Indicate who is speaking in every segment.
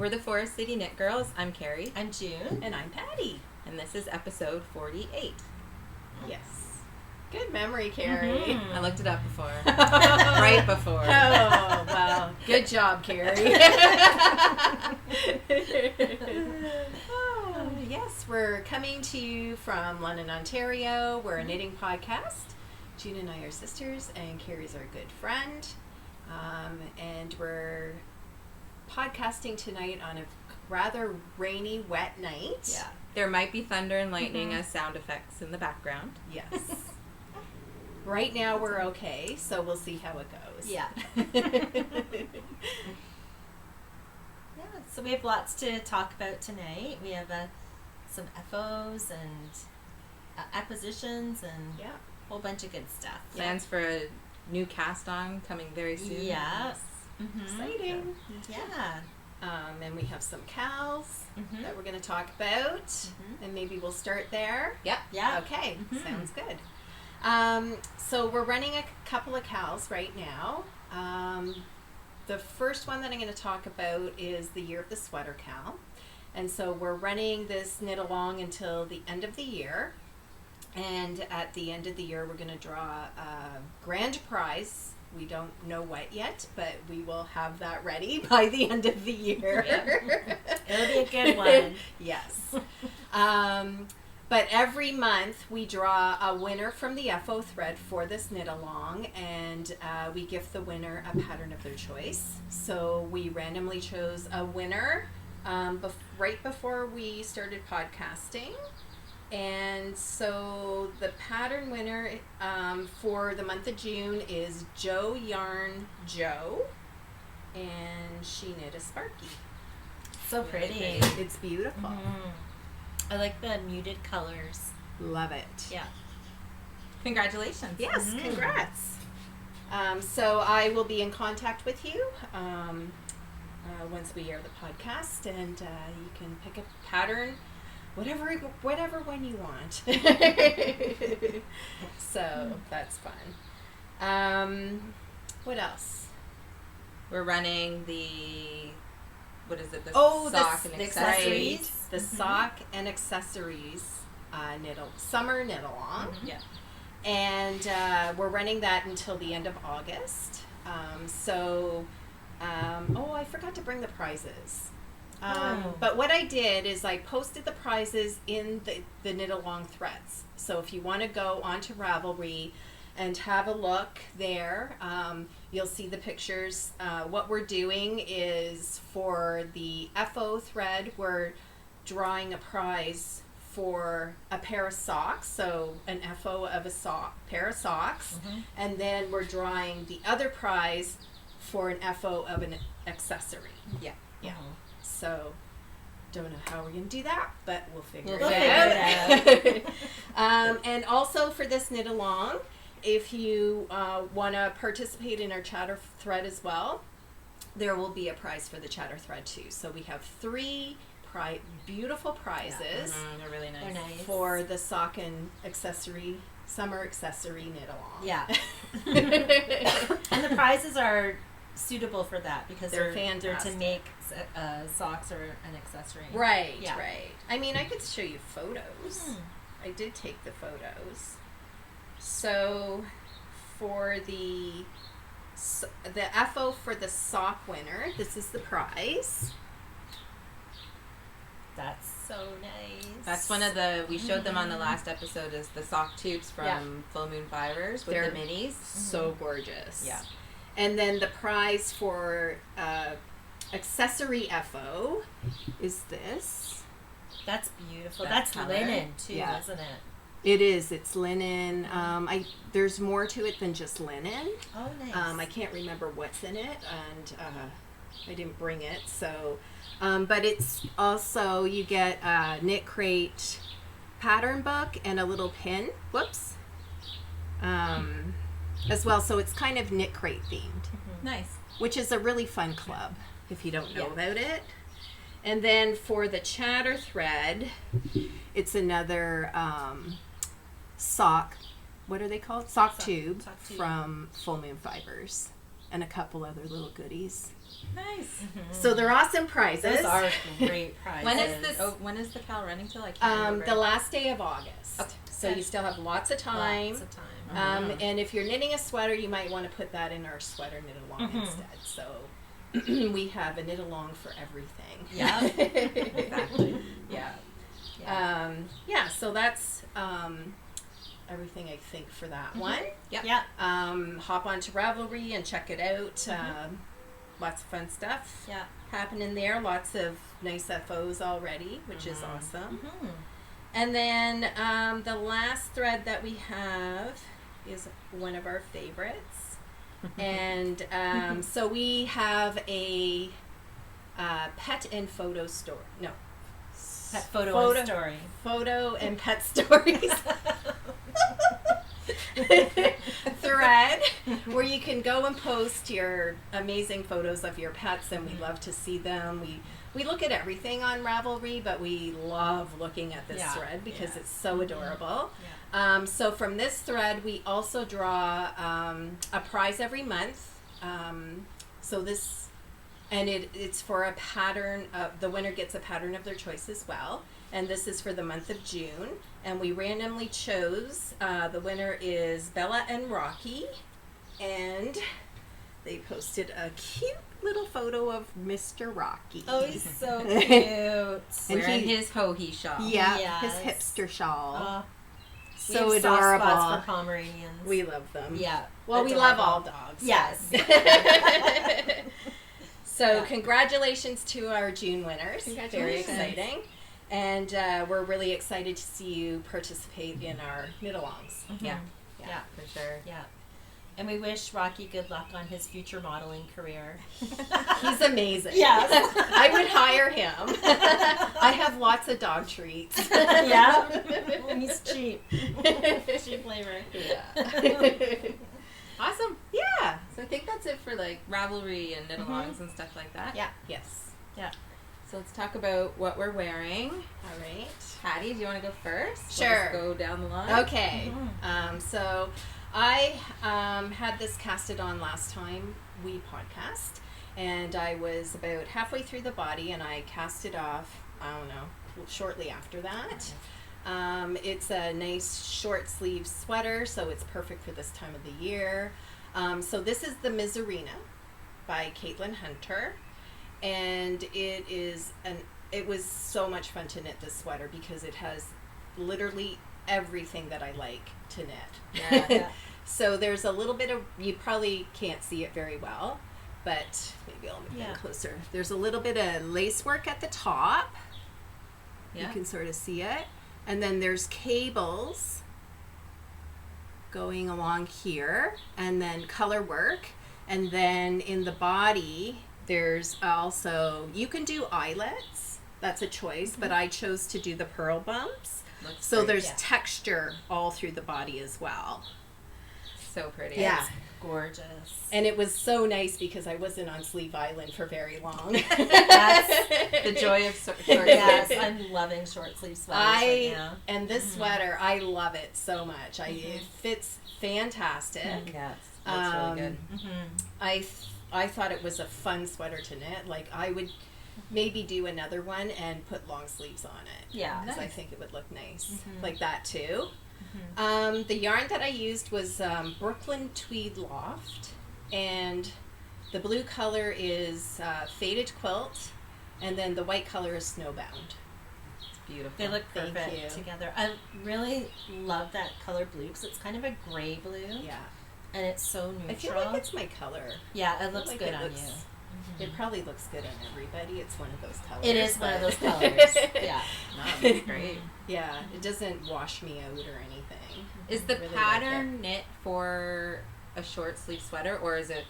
Speaker 1: We're the Forest City Knit Girls. I'm Carrie.
Speaker 2: I'm June.
Speaker 3: And I'm Patty.
Speaker 1: And this is episode 48.
Speaker 3: Yes. Good memory, Carrie.
Speaker 1: Mm-hmm. I looked it up before. Right before.
Speaker 3: Oh, well. Good job, Carrie. Oh, yes, we're coming to you from London, Ontario. We're a knitting podcast. June and I are sisters, and Carrie's our good friend. And we're podcasting tonight on a rather rainy, wet night.
Speaker 1: Yeah. There might be thunder and lightning as sound effects in the background.
Speaker 3: Yes. Right now we're okay, so we'll see how it goes.
Speaker 2: Yeah. So we have lots to talk about tonight. We have some FOs and acquisitions and a whole bunch of good stuff.
Speaker 1: Plans for a new cast on coming very soon.
Speaker 2: Yeah.
Speaker 3: Exciting.
Speaker 2: Yeah.
Speaker 3: And we have some KALs that we're going to talk about, and maybe we'll start there.
Speaker 1: Yep.
Speaker 2: Yeah.
Speaker 3: Okay, sounds good. So we're running a couple of KALs right now. The first one that I'm going to talk about is the Year of the Sweater KAL. And so we're running this knit along until the end of the year. And at the end of the year, we're going to draw a grand prize. We don't know what yet, but we will have that ready by the end of the year.
Speaker 2: It'll be a good one.
Speaker 3: Yes. But every month we draw a winner from the FO thread for this knit along, and we gift the winner a pattern of their choice. So we randomly chose a winner right before we started podcasting. And so the pattern winner for the month of June is Joe Yarn Joe, and she knit a Sparky.
Speaker 2: So pretty.
Speaker 3: It's beautiful.
Speaker 2: I like the muted colors.
Speaker 3: Love it.
Speaker 2: Yeah.
Speaker 1: Congratulations.
Speaker 3: Yes, congrats. So I will be in contact with you once we air the podcast, and you can pick a pattern. Whatever one you want. So that's fun. What else?
Speaker 1: We're running the
Speaker 3: sock
Speaker 1: and
Speaker 3: accessories. The sock and accessories summer knit along.
Speaker 1: Yeah.
Speaker 3: And we're running that until the end of August. I forgot to bring the prizes. But what I did is I posted the prizes in the knit along threads. So if you want to go onto Ravelry and have a look there, you'll see the pictures. What we're doing is for the FO thread, we're drawing a prize for a pair of socks, so an FO of a pair of socks, and then we're drawing the other prize for an FO of an accessory. Yeah. So, don't know how we're going to do that, but we'll figure it out. And also for this knit along, if you want to participate in our chatter thread as well, there will be a prize for the chatter thread too. So we have 3 beautiful prizes.
Speaker 1: They're really nice.
Speaker 2: They're nice.
Speaker 3: For the sock and summer accessory knit along.
Speaker 2: Yeah. And the prizes are suitable for that because
Speaker 3: they're
Speaker 2: fantastic. They're to make socks or an accessory.
Speaker 3: Right,
Speaker 2: yeah.
Speaker 3: Right. I mean, I could show you photos. I did take the photos. So, for the FO for the sock winner, this is the prize.
Speaker 2: That's so nice.
Speaker 1: That's one of we showed them on the last episode, is the sock tubes from Full Moon Fibers with the minis.
Speaker 3: So gorgeous.
Speaker 1: Yeah.
Speaker 3: And then the prize for accessory FO is this.
Speaker 2: That's beautiful. That's linen too, isn't it?
Speaker 3: It is. It's linen. There's more to it than just linen.
Speaker 2: Oh, nice.
Speaker 3: I can't remember what's in it, and I didn't bring it. So, but it's also, you get a Knit Crate pattern book and a little pin. Whoops. As well. So it's kind of Knit Crate themed.
Speaker 1: Nice.
Speaker 3: Which is a really fun club if you don't know about it. And then for the chatter thread, it's another sock. What are they called? Sock tube from Full Moon Fibers. and a couple other little goodies.
Speaker 1: Nice.
Speaker 3: So they're awesome prizes.
Speaker 2: Those are great prizes.
Speaker 1: When is the KAL running till? I can't remember.
Speaker 3: The last day of August.
Speaker 1: Okay.
Speaker 3: So you still have lots of time.
Speaker 2: Lots of time.
Speaker 3: And if you're knitting a sweater, you might want to put that in our sweater knit along instead. So we have a knit along for everything.
Speaker 2: Yeah.
Speaker 1: Exactly.
Speaker 3: Yeah. So that's everything I think for that one.
Speaker 1: Yep.
Speaker 2: Yeah.
Speaker 3: Hop onto Ravelry and check it out. Lots of fun stuff
Speaker 2: Yeah.
Speaker 3: happening there. Lots of nice FOs already, which is awesome.
Speaker 2: Mm-hmm.
Speaker 3: And then the last thread that we have is one of our favorites. And so we have a pet and photo story. No.
Speaker 2: Pet photo and story.
Speaker 3: Photo and pet stories. Thread where you can go and post your amazing photos of your pets, and we love to see them. We look at everything on Ravelry, but we love looking at this thread because it's so adorable.
Speaker 2: Yeah.
Speaker 3: So from this thread, we also draw a prize every month. So this, and it's for a pattern. The winner gets a pattern of their choice as well. And this is for the month of June. And we randomly chose, the winner is Bella and Rocky. And they posted a cute little photo of Mr. Rocky.
Speaker 2: Oh, he's so cute.
Speaker 1: Wearing his ho-he shawl.
Speaker 3: Yeah,
Speaker 2: Yes.
Speaker 3: his hipster shawl.
Speaker 2: we
Speaker 3: So
Speaker 2: have soft
Speaker 3: adorable.
Speaker 2: spots for Pomeranians.
Speaker 3: We love them.
Speaker 2: Yeah.
Speaker 3: Well, we
Speaker 2: adorable.
Speaker 3: love all dogs.
Speaker 2: Yes.
Speaker 3: So congratulations to our June winners. Very
Speaker 2: Congratulations.
Speaker 3: exciting. And we're really excited to see you participate in our knit-alongs.
Speaker 1: Yeah.
Speaker 2: Yeah.
Speaker 1: For sure.
Speaker 2: Yeah. And we wish Rocky good luck on his future modeling career.
Speaker 3: He's amazing.
Speaker 2: Yes.
Speaker 3: I would hire him. I have lots of dog treats.
Speaker 2: Yeah. And he's cheap. Cheap labor.
Speaker 3: Yeah. Awesome. Yeah. So I think that's it for like
Speaker 1: Ravelry and knit-alongs and stuff like that.
Speaker 2: Yeah.
Speaker 3: yes.
Speaker 2: Yeah.
Speaker 1: So let's talk about what we're wearing.
Speaker 3: All right.
Speaker 1: Patty, do you want to go first?
Speaker 3: Sure.
Speaker 1: Let's go down the line.
Speaker 3: Okay. So I had this casted on last time we podcast, and I was about halfway through the body, and I cast it off, I don't know, shortly after that. It's a nice short sleeve sweater, so it's perfect for this time of the year. So this is the Miserina by Caitlin Hunter, and it was so much fun to knit this sweater because it has literally everything that I like to knit.
Speaker 2: Yeah.
Speaker 3: So there's a little bit of, you probably can't see it very well, but maybe I'll move in closer. There's a little bit of lace work at the top.
Speaker 1: Yeah.
Speaker 3: You can sort of see it. And then there's cables going along here, and then color work. And then in the body, there's also, you can do eyelets. That's a choice, but I chose to do the pearl bumps.
Speaker 1: Looks
Speaker 3: So
Speaker 1: great.
Speaker 3: there's texture all through the body as well.
Speaker 1: So pretty.
Speaker 3: Yeah.
Speaker 2: It's gorgeous.
Speaker 3: And it was so nice because I wasn't on Sleeve Island for very long.
Speaker 2: That's
Speaker 1: The joy of short
Speaker 2: Yes,
Speaker 1: sleeves.
Speaker 2: I'm loving short sleeve sweaters right now.
Speaker 3: And this sweater, I love it so much. It fits fantastic.
Speaker 1: Yeah, it looks really good.
Speaker 3: I thought it was a fun sweater to knit. Like I would maybe do another one and put long sleeves on it.
Speaker 2: Yeah.
Speaker 3: Because I
Speaker 1: Nice.
Speaker 3: think it would look nice like that too. The yarn that I used was Brooklyn Tweed Loft, and the blue color is Faded Quilt, and then the white color is Snowbound.
Speaker 1: It's beautiful.
Speaker 2: They look
Speaker 3: Thank
Speaker 2: perfect
Speaker 3: you.
Speaker 2: together. I really love that color blue because it's kind of a gray blue.
Speaker 3: Yeah.
Speaker 2: And it's so neutral.
Speaker 3: I feel like it's my color.
Speaker 2: Yeah, it looks
Speaker 3: like
Speaker 2: good
Speaker 3: it
Speaker 2: on
Speaker 3: looks-
Speaker 2: you.
Speaker 3: It probably looks good on everybody. It's one of those colors.
Speaker 2: It is one of those
Speaker 3: but-
Speaker 2: colors. Yeah.
Speaker 1: No, it's great.
Speaker 3: Yeah, it doesn't wash me out or anything.
Speaker 1: Is the
Speaker 3: Really like
Speaker 1: pattern knit for a short sleeve sweater, or is it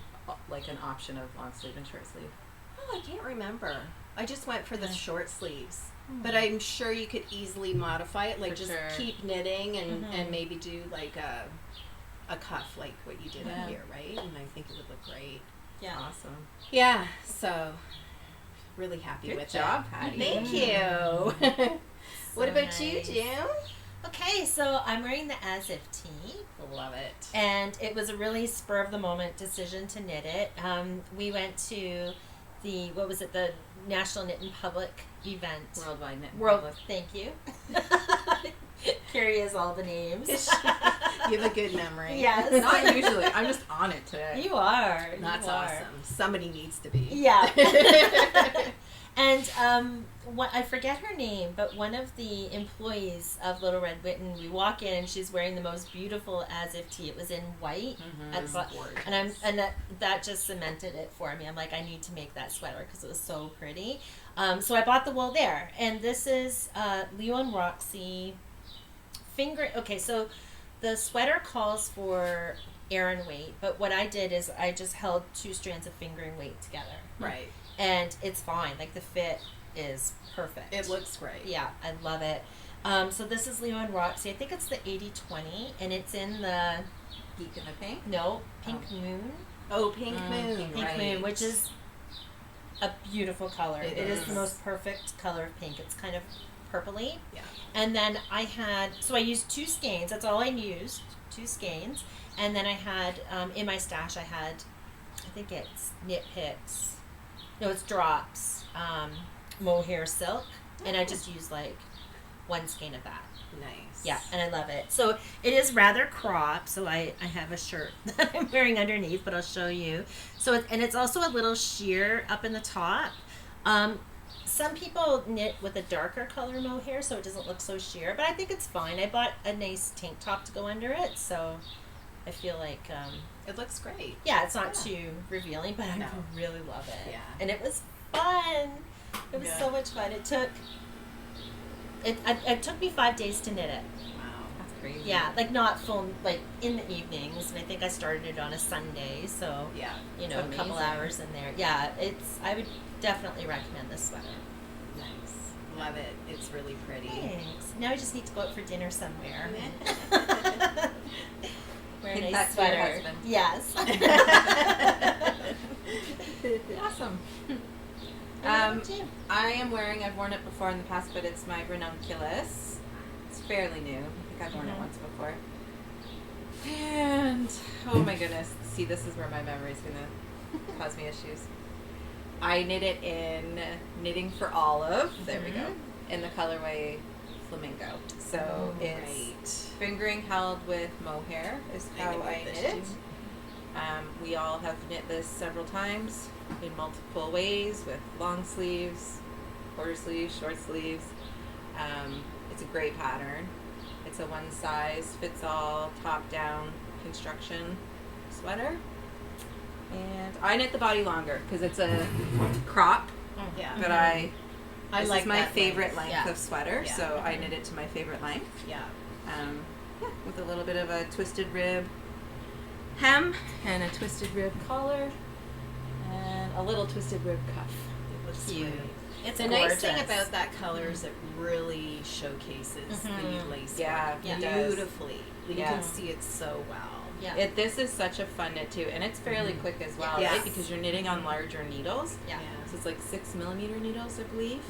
Speaker 1: like an option of long sleeve and short sleeve?
Speaker 3: Oh, I can't remember. I just went for the short sleeves. But I'm sure you could easily modify it. Like
Speaker 1: For
Speaker 3: just
Speaker 1: sure.
Speaker 3: keep knitting and maybe do like a cuff like what you did up here, right? And I think it would look great.
Speaker 2: Yeah.
Speaker 1: Awesome.
Speaker 3: Yeah, so really happy
Speaker 1: Good
Speaker 3: with
Speaker 1: job,
Speaker 3: that.
Speaker 1: Patty.
Speaker 3: Thank you. What
Speaker 2: So
Speaker 3: about you,
Speaker 2: nice.
Speaker 3: Jim?
Speaker 2: Okay, so I'm wearing the As If tee, the
Speaker 3: Love it.
Speaker 2: And it was a really spur of the moment decision to knit it. We went to the National Knit in Public event.
Speaker 1: Worldwide Knit in Public.
Speaker 2: Thank you. Carrie has all the names.
Speaker 3: You have a good memory.
Speaker 2: Yes.
Speaker 1: Not usually. I'm just on it today.
Speaker 2: You are.
Speaker 3: That's
Speaker 2: you are.
Speaker 3: awesome. Somebody needs to be.
Speaker 2: Yeah. And I forget her name, but one of the employees of Little Red Mitten, we walk in and she's wearing the most beautiful as if tee. It was in white, and that just cemented it for me. I'm like, I need to make that sweater because it was so pretty. So I bought the wool there, and this is Leo and Roxy finger. Okay, so the sweater calls for Aran weight, but what I did is I just held 2 strands of fingering weight together.
Speaker 3: Right.
Speaker 2: And it's fine. Like, the fit is perfect.
Speaker 3: It looks great.
Speaker 2: Yeah, I love it. So this is Leo and Roxy. I think it's the 80-20, and it's in the...
Speaker 1: Geek in the Pink?
Speaker 2: No, Pink Moon.
Speaker 3: Oh, Pink Moon.
Speaker 2: Pink Moon, which is a beautiful color. It is
Speaker 3: is
Speaker 2: the most perfect color of pink. It's kind of purpley.
Speaker 3: Yeah.
Speaker 2: And then I used 2 skeins. That's all I used, 2 skeins. And then I had, in my stash, I think it's Knit Picks. No, it's Drops, mohair silk. And I just used like 1 skein of that.
Speaker 3: Nice.
Speaker 2: Yeah, and I love it. So it is rather cropped. So I have a shirt that I'm wearing underneath, but I'll show you. So it's also a little sheer up in the top. Some people knit with a darker color mohair, so it doesn't look so sheer. But I think it's fine. I bought a nice tank top to go under it, so I feel like
Speaker 3: it looks great.
Speaker 2: Yeah, it's not too revealing, but I really love it.
Speaker 3: Yeah.
Speaker 2: And it was fun. It was so much fun. It took me 5 days to knit it.
Speaker 3: Wow.
Speaker 1: That's crazy.
Speaker 2: Yeah, like not full, like in the evenings, and I think I started it on a Sunday, so
Speaker 3: Yeah.
Speaker 2: you know, a couple hours in there. Yeah, I would definitely recommend this sweater.
Speaker 3: Nice. Love it. It's really pretty.
Speaker 2: Thanks. Now I just need to go out for dinner somewhere. Wear a
Speaker 1: Take
Speaker 2: nice
Speaker 1: that to your
Speaker 2: sweater.
Speaker 1: husband.
Speaker 2: Yes.
Speaker 1: Awesome. I've worn it before in the past, but it's my Ranunculus. It's fairly new. I think I've worn it once before. And, oh my goodness. See, this is where my memory's going to cause me issues. I knit it in Knitting for Olive. There we go. In the colorway Flamingo. So it's fingering held with mohair is how I knit it. We all have knit this several times in multiple ways with long sleeves, quarter sleeves, short sleeves. It's a great pattern. It's a one size fits all top down construction sweater. And I knit the body longer because it's a crop.
Speaker 3: Yeah.
Speaker 1: But this
Speaker 3: like
Speaker 1: is my
Speaker 3: that
Speaker 1: favorite length of sweater,
Speaker 3: Yeah.
Speaker 1: so I knit it to my favorite length.
Speaker 3: Yeah.
Speaker 1: With a little bit of a twisted rib hem and a twisted rib collar and a little twisted rib cuff.
Speaker 3: It looks
Speaker 2: Cute.
Speaker 3: great.
Speaker 2: It's
Speaker 3: The
Speaker 2: gorgeous.
Speaker 3: nice thing about that color is it really showcases the lace work
Speaker 1: it does.
Speaker 3: beautifully. You
Speaker 1: Yeah.
Speaker 3: can see it so well.
Speaker 2: Yeah.
Speaker 1: This is such a fun knit too, and it's fairly quick as well,
Speaker 3: Yes.
Speaker 1: right? Because you're knitting on larger needles.
Speaker 2: Yeah.
Speaker 1: So it's like 6mm needles, I believe,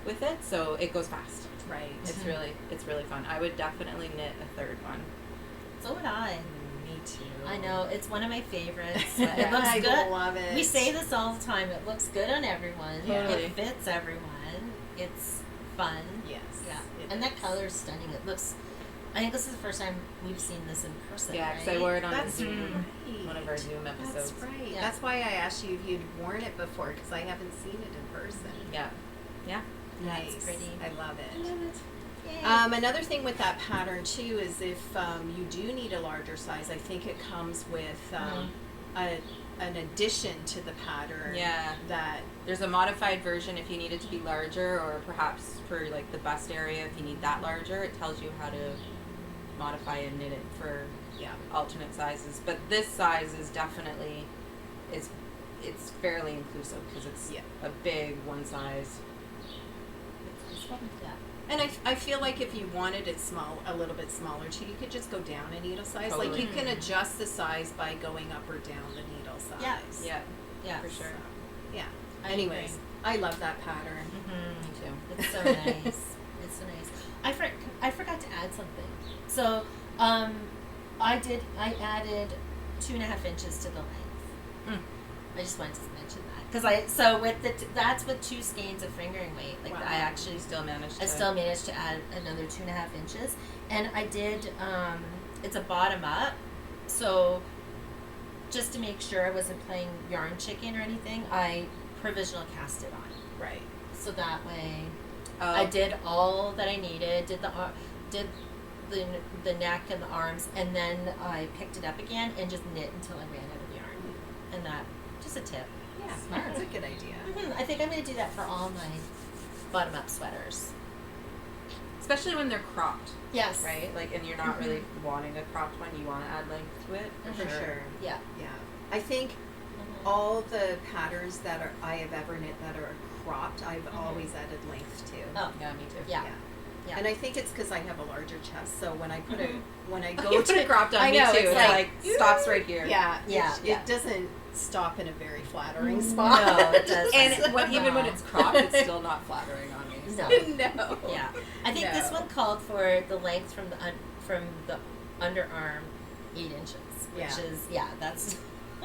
Speaker 1: with it. So it goes fast.
Speaker 3: Right.
Speaker 1: It's really fun. I would definitely knit a third one.
Speaker 2: So would I.
Speaker 3: Me too.
Speaker 2: I know, it's one of my favorites. It looks
Speaker 3: I
Speaker 2: good.
Speaker 3: love it.
Speaker 2: We say this all the time. It looks good on everyone.
Speaker 1: Totally.
Speaker 2: It fits everyone. It's fun.
Speaker 3: Yes.
Speaker 2: Yeah.
Speaker 3: it
Speaker 2: And that
Speaker 3: is.
Speaker 2: color is stunning. It looks. I think this is the first time we've seen this in person.
Speaker 1: Yeah, because
Speaker 2: right?
Speaker 1: I wore it on
Speaker 3: That's
Speaker 1: Zoom,
Speaker 3: right.
Speaker 1: one of our Zoom episodes.
Speaker 3: That's right.
Speaker 2: Yeah.
Speaker 3: That's why I asked you if you'd worn it before, because I haven't seen it in person.
Speaker 1: Yeah. Yeah.
Speaker 3: Nice.
Speaker 2: That's pretty.
Speaker 3: I love it.
Speaker 2: Yay.
Speaker 3: Another thing with that pattern too is if you do need a larger size, I think it comes with an addition to the pattern.
Speaker 1: Yeah.
Speaker 3: That
Speaker 1: There's a modified version if you need it to be larger, or perhaps for like the bust area, if you need that larger, it tells you how to modify and knit it for alternate sizes. But this size is definitely it's fairly inclusive because it's a big one size.
Speaker 2: Yeah.
Speaker 3: and I feel like if you wanted it a little bit smaller too, you could just go down a needle size.
Speaker 1: Totally.
Speaker 3: Like you can adjust the size by going up or down the needle size.
Speaker 2: Yeah.
Speaker 1: Yeah.
Speaker 2: Yeah.
Speaker 1: For sure.
Speaker 3: Yeah.
Speaker 2: I
Speaker 3: Anyways,
Speaker 2: agree.
Speaker 3: I love that pattern.
Speaker 1: Me too.
Speaker 2: It's so nice. It's so nice. I forgot to add something. So, I added 2.5 inches to the length.
Speaker 1: Mm.
Speaker 2: I just wanted to mention that because that's with 2 skeins of fingering weight. Like
Speaker 3: Wow.
Speaker 2: I actually
Speaker 1: still managed
Speaker 2: I still managed to add another 2.5 inches, and I did. It's a bottom up, so just to make sure I wasn't playing yarn chicken or anything, I provisional cast it on.
Speaker 3: Right.
Speaker 2: So that way,
Speaker 1: Oh.
Speaker 2: I did all that I needed. Did the neck and the arms, and then I picked it up again and just knit until I ran out of yarn. And that, just a tip.
Speaker 3: Yeah.
Speaker 1: Smart.
Speaker 3: That's a good idea.
Speaker 2: I think I'm going to do that for all my bottom up sweaters.
Speaker 1: Especially when they're cropped,
Speaker 2: Yes.
Speaker 1: right? Like, and you're not really wanting a cropped one. You want to add length to it.
Speaker 3: For sure.
Speaker 2: Yeah.
Speaker 3: Yeah. I think all the patterns that I have ever knit that are cropped, I've always added length to.
Speaker 2: Oh.
Speaker 1: Yeah, me too.
Speaker 2: Yeah. Yeah.
Speaker 3: And I think it's because I have a larger chest, so when I put it, when I
Speaker 1: Oh,
Speaker 3: go
Speaker 1: you put
Speaker 3: to
Speaker 1: it cropped on
Speaker 3: I
Speaker 1: me
Speaker 3: know,
Speaker 1: too.
Speaker 3: it's
Speaker 1: It's
Speaker 3: like,
Speaker 1: stops right here.
Speaker 3: yeah,
Speaker 2: Yeah,
Speaker 3: it
Speaker 2: yeah.
Speaker 3: doesn't stop in a very flattering spot.
Speaker 2: No, it doesn't.
Speaker 1: And even when
Speaker 2: No.
Speaker 1: it's cropped, it's still not flattering on me.
Speaker 2: No.
Speaker 3: No.
Speaker 2: Yeah. I think this
Speaker 3: No.
Speaker 2: one called for the length from the underarm 8 inches, which
Speaker 3: Yeah.
Speaker 2: is that's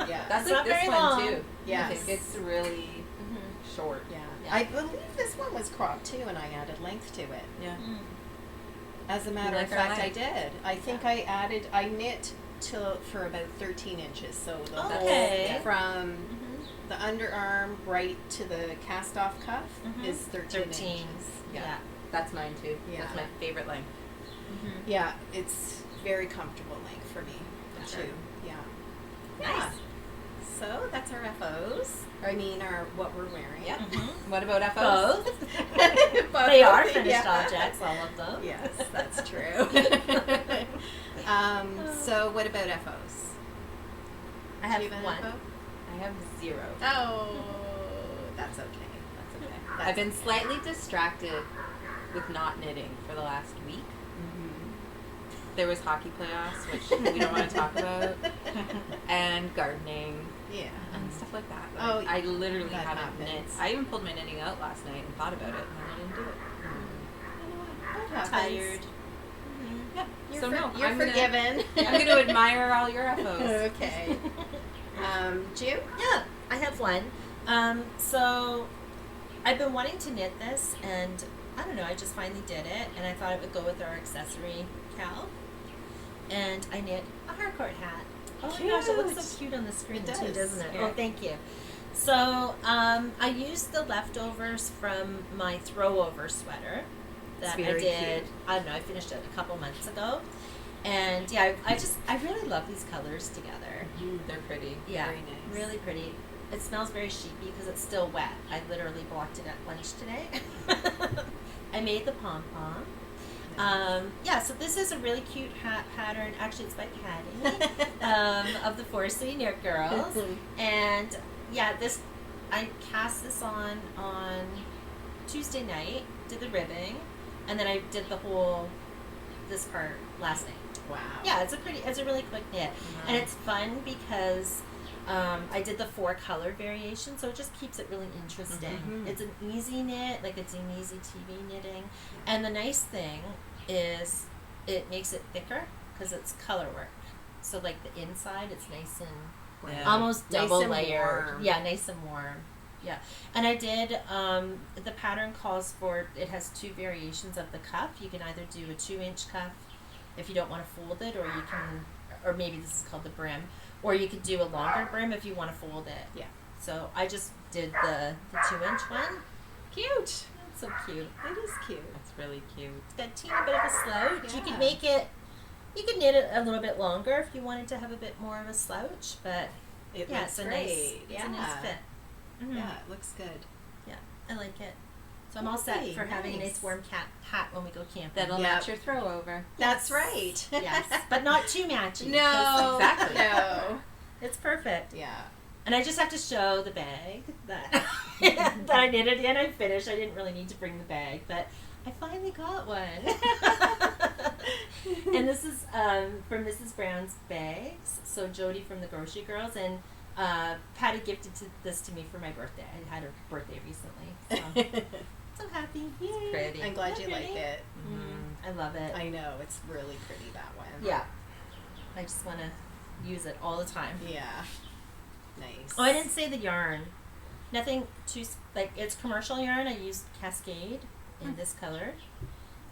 Speaker 3: Yeah.
Speaker 1: That's
Speaker 2: It's
Speaker 1: like
Speaker 2: not
Speaker 1: this
Speaker 2: very
Speaker 1: one
Speaker 2: long.
Speaker 1: too.
Speaker 3: Yes.
Speaker 1: I think it's really short.
Speaker 3: Yeah.
Speaker 2: Yeah.
Speaker 3: I believe this one was cropped too, and I added length to it.
Speaker 1: Yeah.
Speaker 3: As a matter
Speaker 1: like
Speaker 3: of
Speaker 1: our
Speaker 3: fact, I
Speaker 1: length?
Speaker 3: did. I think I knit for about 13 inches, so the
Speaker 2: Okay.
Speaker 3: whole from the underarm right to the cast off cuff is 13 inches.
Speaker 2: Yeah.
Speaker 1: That's mine too.
Speaker 3: Yeah.
Speaker 1: That's my favorite length.
Speaker 3: Yeah, it's very comfortable length for me
Speaker 1: For
Speaker 3: too.
Speaker 1: sure.
Speaker 3: Yeah.
Speaker 2: Nice.
Speaker 3: Yeah. So that's our FOs. Or I mean, what we're wearing.
Speaker 1: Yeah.
Speaker 2: Mm-hmm.
Speaker 1: What about FOs?
Speaker 2: Both.
Speaker 3: Both,
Speaker 2: They are finished
Speaker 3: yeah.
Speaker 2: objects, all of them.
Speaker 3: Yes, that's true. So what about FOs?
Speaker 2: I have
Speaker 3: Do you have an
Speaker 2: one.
Speaker 3: FO?
Speaker 1: I have 0.
Speaker 3: Oh, that's okay.
Speaker 1: That's okay.
Speaker 3: That's
Speaker 1: I've been
Speaker 3: okay.
Speaker 1: slightly distracted with not knitting for the last week.
Speaker 3: Mm-hmm.
Speaker 1: There was hockey playoffs, which we don't want to talk about, and gardening
Speaker 3: Yeah.
Speaker 1: and stuff like that. But
Speaker 3: Oh,
Speaker 1: I literally
Speaker 3: that
Speaker 1: haven't knit.
Speaker 3: happens.
Speaker 1: I even pulled my knitting out last night and thought about it, and I didn't do it.
Speaker 3: That happens.
Speaker 2: Tired.
Speaker 1: Yeah.
Speaker 3: You're,
Speaker 1: so no,
Speaker 3: you're
Speaker 1: I'm
Speaker 3: forgiven.
Speaker 1: I'm going to admire all your FOs.
Speaker 3: Okay. June?
Speaker 2: Yeah, I have one. So I've been wanting to knit this, and I don't know, I just finally did it, and I thought it would go with our accessory KAL. And I knit a Harcourt hat. Oh my gosh, it looks so cute on the screen
Speaker 3: It
Speaker 2: too,
Speaker 3: does.
Speaker 2: doesn't it?
Speaker 1: Yeah.
Speaker 2: Oh, thank you. So I used the leftovers from my throwover sweater that I
Speaker 3: very
Speaker 2: did.
Speaker 3: cute.
Speaker 2: I don't know, I finished it a couple months ago. And yeah, I really love these colors together.
Speaker 1: They're pretty.
Speaker 2: Yeah,
Speaker 3: Very nice.
Speaker 2: really pretty. It smells very sheepy because it's still wet. I literally blocked it at lunch today. I made the pom-pom. Yeah, so this is a really cute hat pattern. Actually, it's by Patty of the Four City Knit Girls. And yeah, I cast this on Tuesday night, did the ribbing, and then I did this part last night.
Speaker 3: Wow.
Speaker 2: Yeah, it's a really quick knit, and it's fun because I did the 4 color variation, so it just keeps it really interesting.
Speaker 3: Mhm.
Speaker 2: It's an easy knit, like it's an easy TV knitting, and the nice thing is it makes it thicker because it's color work. So like the inside, it's nice and
Speaker 1: Yeah.
Speaker 2: almost
Speaker 3: Nice
Speaker 2: double
Speaker 3: and
Speaker 2: layered.
Speaker 3: warm.
Speaker 2: Yeah, nice and warm. Yeah, and I did. The pattern calls for it has 2 variations of the cuff. You can either do a 2-inch cuff if you don't want to fold it, or maybe this is called the brim, or you could do a longer brim if you want to fold it.
Speaker 3: Yeah.
Speaker 2: So I just did the 2-inch one.
Speaker 3: Cute.
Speaker 2: It's so cute.
Speaker 3: It is cute.
Speaker 1: That's really cute.
Speaker 2: It's got a teeny bit of a slouch. You
Speaker 3: Yeah.
Speaker 2: could make it. You could knit it a little bit longer if you wanted to have a bit more of a slouch, but
Speaker 3: It
Speaker 2: yeah,
Speaker 3: looks
Speaker 2: it's a
Speaker 3: great.
Speaker 2: nice. It's a nice fit. Mhm.
Speaker 3: Yeah, it looks good.
Speaker 2: Yeah, I like it. So I'm all set
Speaker 3: Lovely,
Speaker 2: for having a
Speaker 3: nice.
Speaker 2: nice warm hat when we go camping.
Speaker 1: That'll
Speaker 3: Yep.
Speaker 1: match your throw over.
Speaker 3: That's right.
Speaker 2: Yes, but not too matchy.
Speaker 3: No.
Speaker 1: Exactly.
Speaker 3: No.
Speaker 2: It's perfect.
Speaker 3: Yeah.
Speaker 2: And I just have to show the bag that that I knitted in. I finished. I didn't really need to bring the bag, but I finally got one. And this is from Mrs. Brown's Bags. So Jody from the Grocery Girls, and Patty gifted this to me for my birthday. I had her birthday recently. So happy. Yay.
Speaker 1: Pretty.
Speaker 3: I'm glad
Speaker 2: Isn't
Speaker 3: you
Speaker 2: that
Speaker 3: like
Speaker 2: pretty?
Speaker 3: it.
Speaker 2: I love it.
Speaker 3: I know, it's really pretty, that one.
Speaker 2: Yeah. I just want to use it all the time.
Speaker 3: Yeah. Nice.
Speaker 2: Oh, I didn't say the yarn. Nothing too, like, it's commercial yarn. I used Cascade in this color.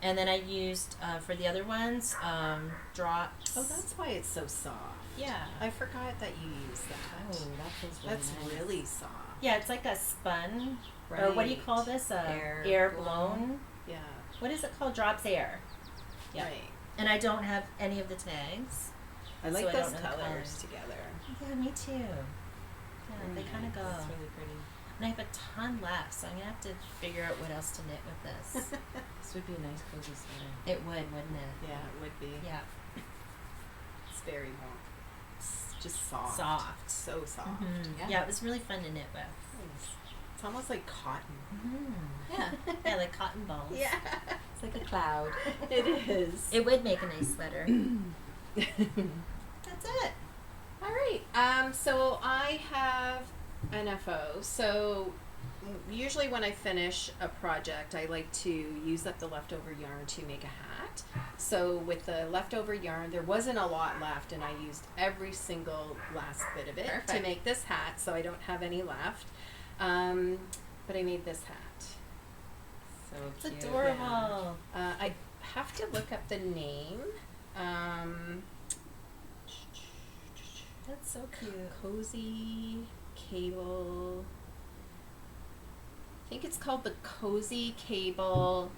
Speaker 2: And then I used, for the other ones, Drops.
Speaker 3: Oh, that's why it's so soft.
Speaker 2: Yeah.
Speaker 3: I forgot that you used that.
Speaker 1: Oh, that feels really
Speaker 3: That's
Speaker 1: nice.
Speaker 3: really soft.
Speaker 2: Yeah, it's like a spun, or what do you
Speaker 3: Right.
Speaker 2: call this?
Speaker 1: Air
Speaker 2: Air
Speaker 1: blown.
Speaker 2: blown.
Speaker 3: Yeah.
Speaker 2: What is it called? Drops Air. Yeah.
Speaker 3: Right.
Speaker 2: And I don't have any of the tags.
Speaker 3: I like
Speaker 2: So I
Speaker 3: those
Speaker 2: don't know the
Speaker 3: colors
Speaker 2: colors.
Speaker 3: together.
Speaker 2: Yeah, me too. Yeah, they kind of go.
Speaker 1: It's really pretty.
Speaker 2: And I have a ton left, so I'm going to have to figure out what else to knit with this.
Speaker 1: This would be a nice cozy sweater.
Speaker 2: It would, wouldn't it?
Speaker 3: Yeah, it would be.
Speaker 2: Yeah.
Speaker 3: It's very warm. It's just soft.
Speaker 2: Soft.
Speaker 3: So soft.
Speaker 2: Mm-hmm.
Speaker 1: Yeah.
Speaker 2: It was really fun to knit with.
Speaker 3: Nice. It's almost like cotton.
Speaker 2: Mm-hmm.
Speaker 1: Yeah.
Speaker 2: Yeah, like cotton balls.
Speaker 3: Yeah.
Speaker 1: It's like a cloud.
Speaker 3: It is.
Speaker 2: It would make a nice sweater.
Speaker 3: That's it. All right. So I have an FO. So usually when I finish a project, I like to use up the leftover yarn to make a hat. So with the leftover yarn, there wasn't a lot left, and I used every single last bit of it to
Speaker 1: Perfect.
Speaker 3: make this hat, so I don't have any left. But I made this hat.
Speaker 1: So
Speaker 2: It's
Speaker 1: cute.
Speaker 2: adorable.
Speaker 3: I have to look up the name.
Speaker 2: That's so cute.
Speaker 3: Cozy Cable. I think it's called the Cozy Cable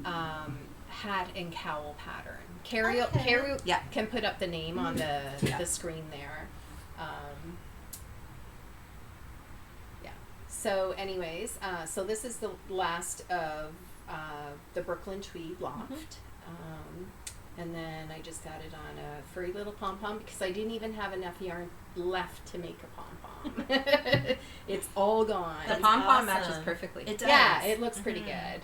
Speaker 3: hat and cowl pattern. Carrie,
Speaker 2: Okay.
Speaker 3: Carrie
Speaker 1: Yeah.
Speaker 3: can put up the name on the
Speaker 1: Yeah.
Speaker 3: screen there. Yeah. So, anyways, so this is the last of the Brooklyn Tweed Loft. And then I just added on a furry little pom-pom because I didn't even have enough yarn left to make a pom-pom. It's all gone.
Speaker 1: The
Speaker 2: That's
Speaker 1: pom pom
Speaker 2: awesome.
Speaker 1: matches perfectly.
Speaker 2: It does.
Speaker 3: Yeah, it looks pretty
Speaker 2: Mhm.
Speaker 3: good.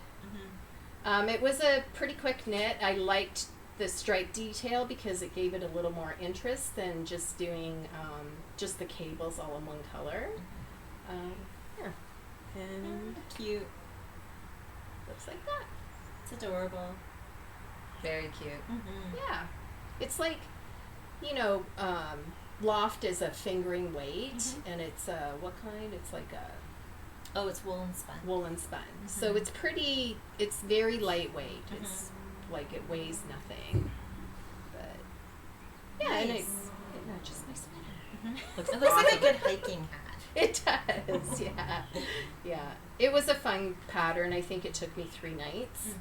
Speaker 2: Mm-hmm.
Speaker 3: It was a pretty quick knit. I liked the stripe detail because it gave it a little more interest than just doing just the cables all in one color. Yeah. And
Speaker 2: Cute.
Speaker 3: looks like that.
Speaker 2: It's adorable.
Speaker 1: Very cute.
Speaker 2: Mm-hmm.
Speaker 3: Yeah. It's like, loft is a fingering weight, and it's what kind? It's like a
Speaker 2: Oh, it's woolen spun.
Speaker 3: woolen spun. So it's it's very lightweight. It's like it weighs nothing. But yeah, and it
Speaker 2: Nice.
Speaker 3: matches my sweater.
Speaker 2: Mm-hmm. It looks like a good hiking hat.
Speaker 3: It does, yeah. Yeah. It was a fun pattern. I think it took me 3 nights.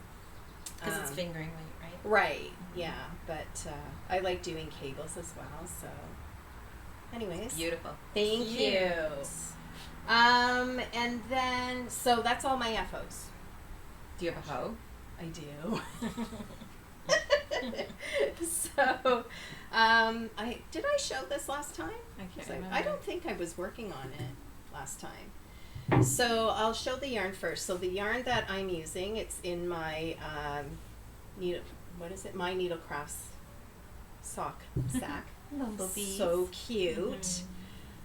Speaker 2: Because it's fingering weight, right?
Speaker 3: Right, yeah. But I like doing cables as well, so anyways.
Speaker 1: Beautiful.
Speaker 3: Thank
Speaker 2: Cute.
Speaker 3: you. And then, so that's all my FOs.
Speaker 1: Do you have a hoe?
Speaker 3: I do. So, did I show this last time?
Speaker 1: I can't
Speaker 3: 'Cause
Speaker 1: remember.
Speaker 3: I don't think I was working on it last time. So I'll show the yarn first. So the yarn that I'm using, it's in my My Needlecrafts sock sack.
Speaker 2: Bumblebees.
Speaker 3: So cute.